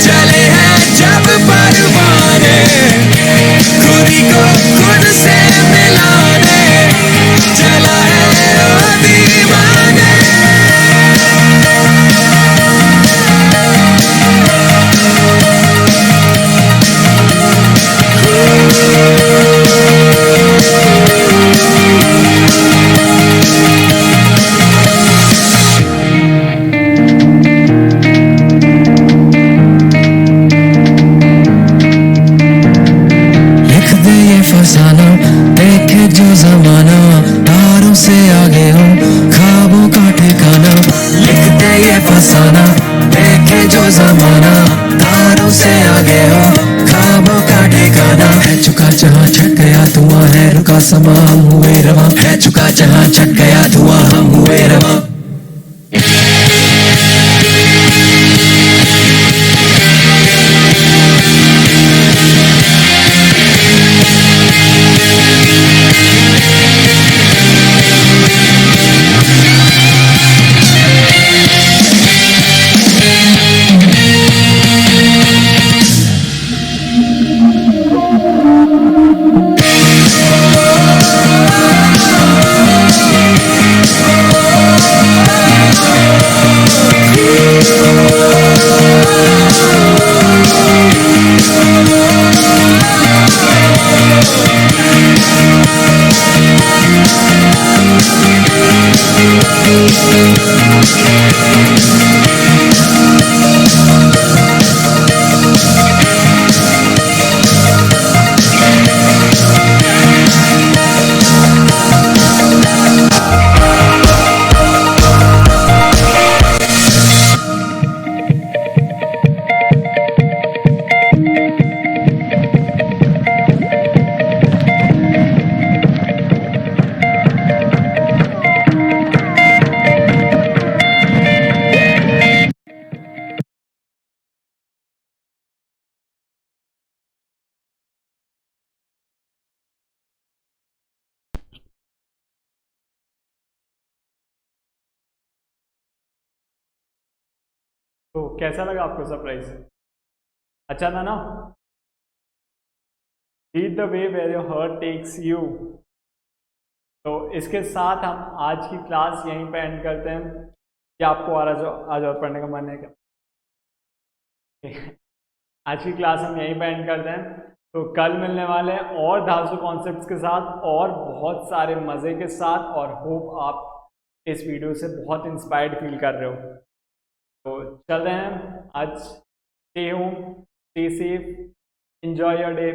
चले हैं जब परवाने खुद ही को खुद से मिलाने चला है ओ दीवाने लिख दे ये फसाना देखे जो जमाना तारों से आगे हो ख्वाबों का ठिकाना लिख दे ये फसाना देखे जो जमाना तारों से आगे हो ख्वाबों का ठिकाना है चुका जहाँ छट गया धुआं है रुका समा हम हुए रवां है चुका जहाँ छट गया धुआं हम हुए रवां तो कैसा लगा आपको सरप्राइज? अच्छा था ना? Lead the way where your heart takes you. तो इसके साथ हम आज की क्लास यहीं पे एंड करते हैं। क्या आपको आज और पढ़ने का मन है क्या? आज की क्लास हम यहीं पे एंड करते हैं। तो कल मिलने वाले हैं और धांसू कॉन्सेप्ट्स के साथ और बहुत सारे मज़े के साथ, और होप आप इस वीडियो से बहुत इंस्पायर्ड फील कर रहे हो। तो चल रहे हैं आज। Stay home, stay safe, enjoy your day.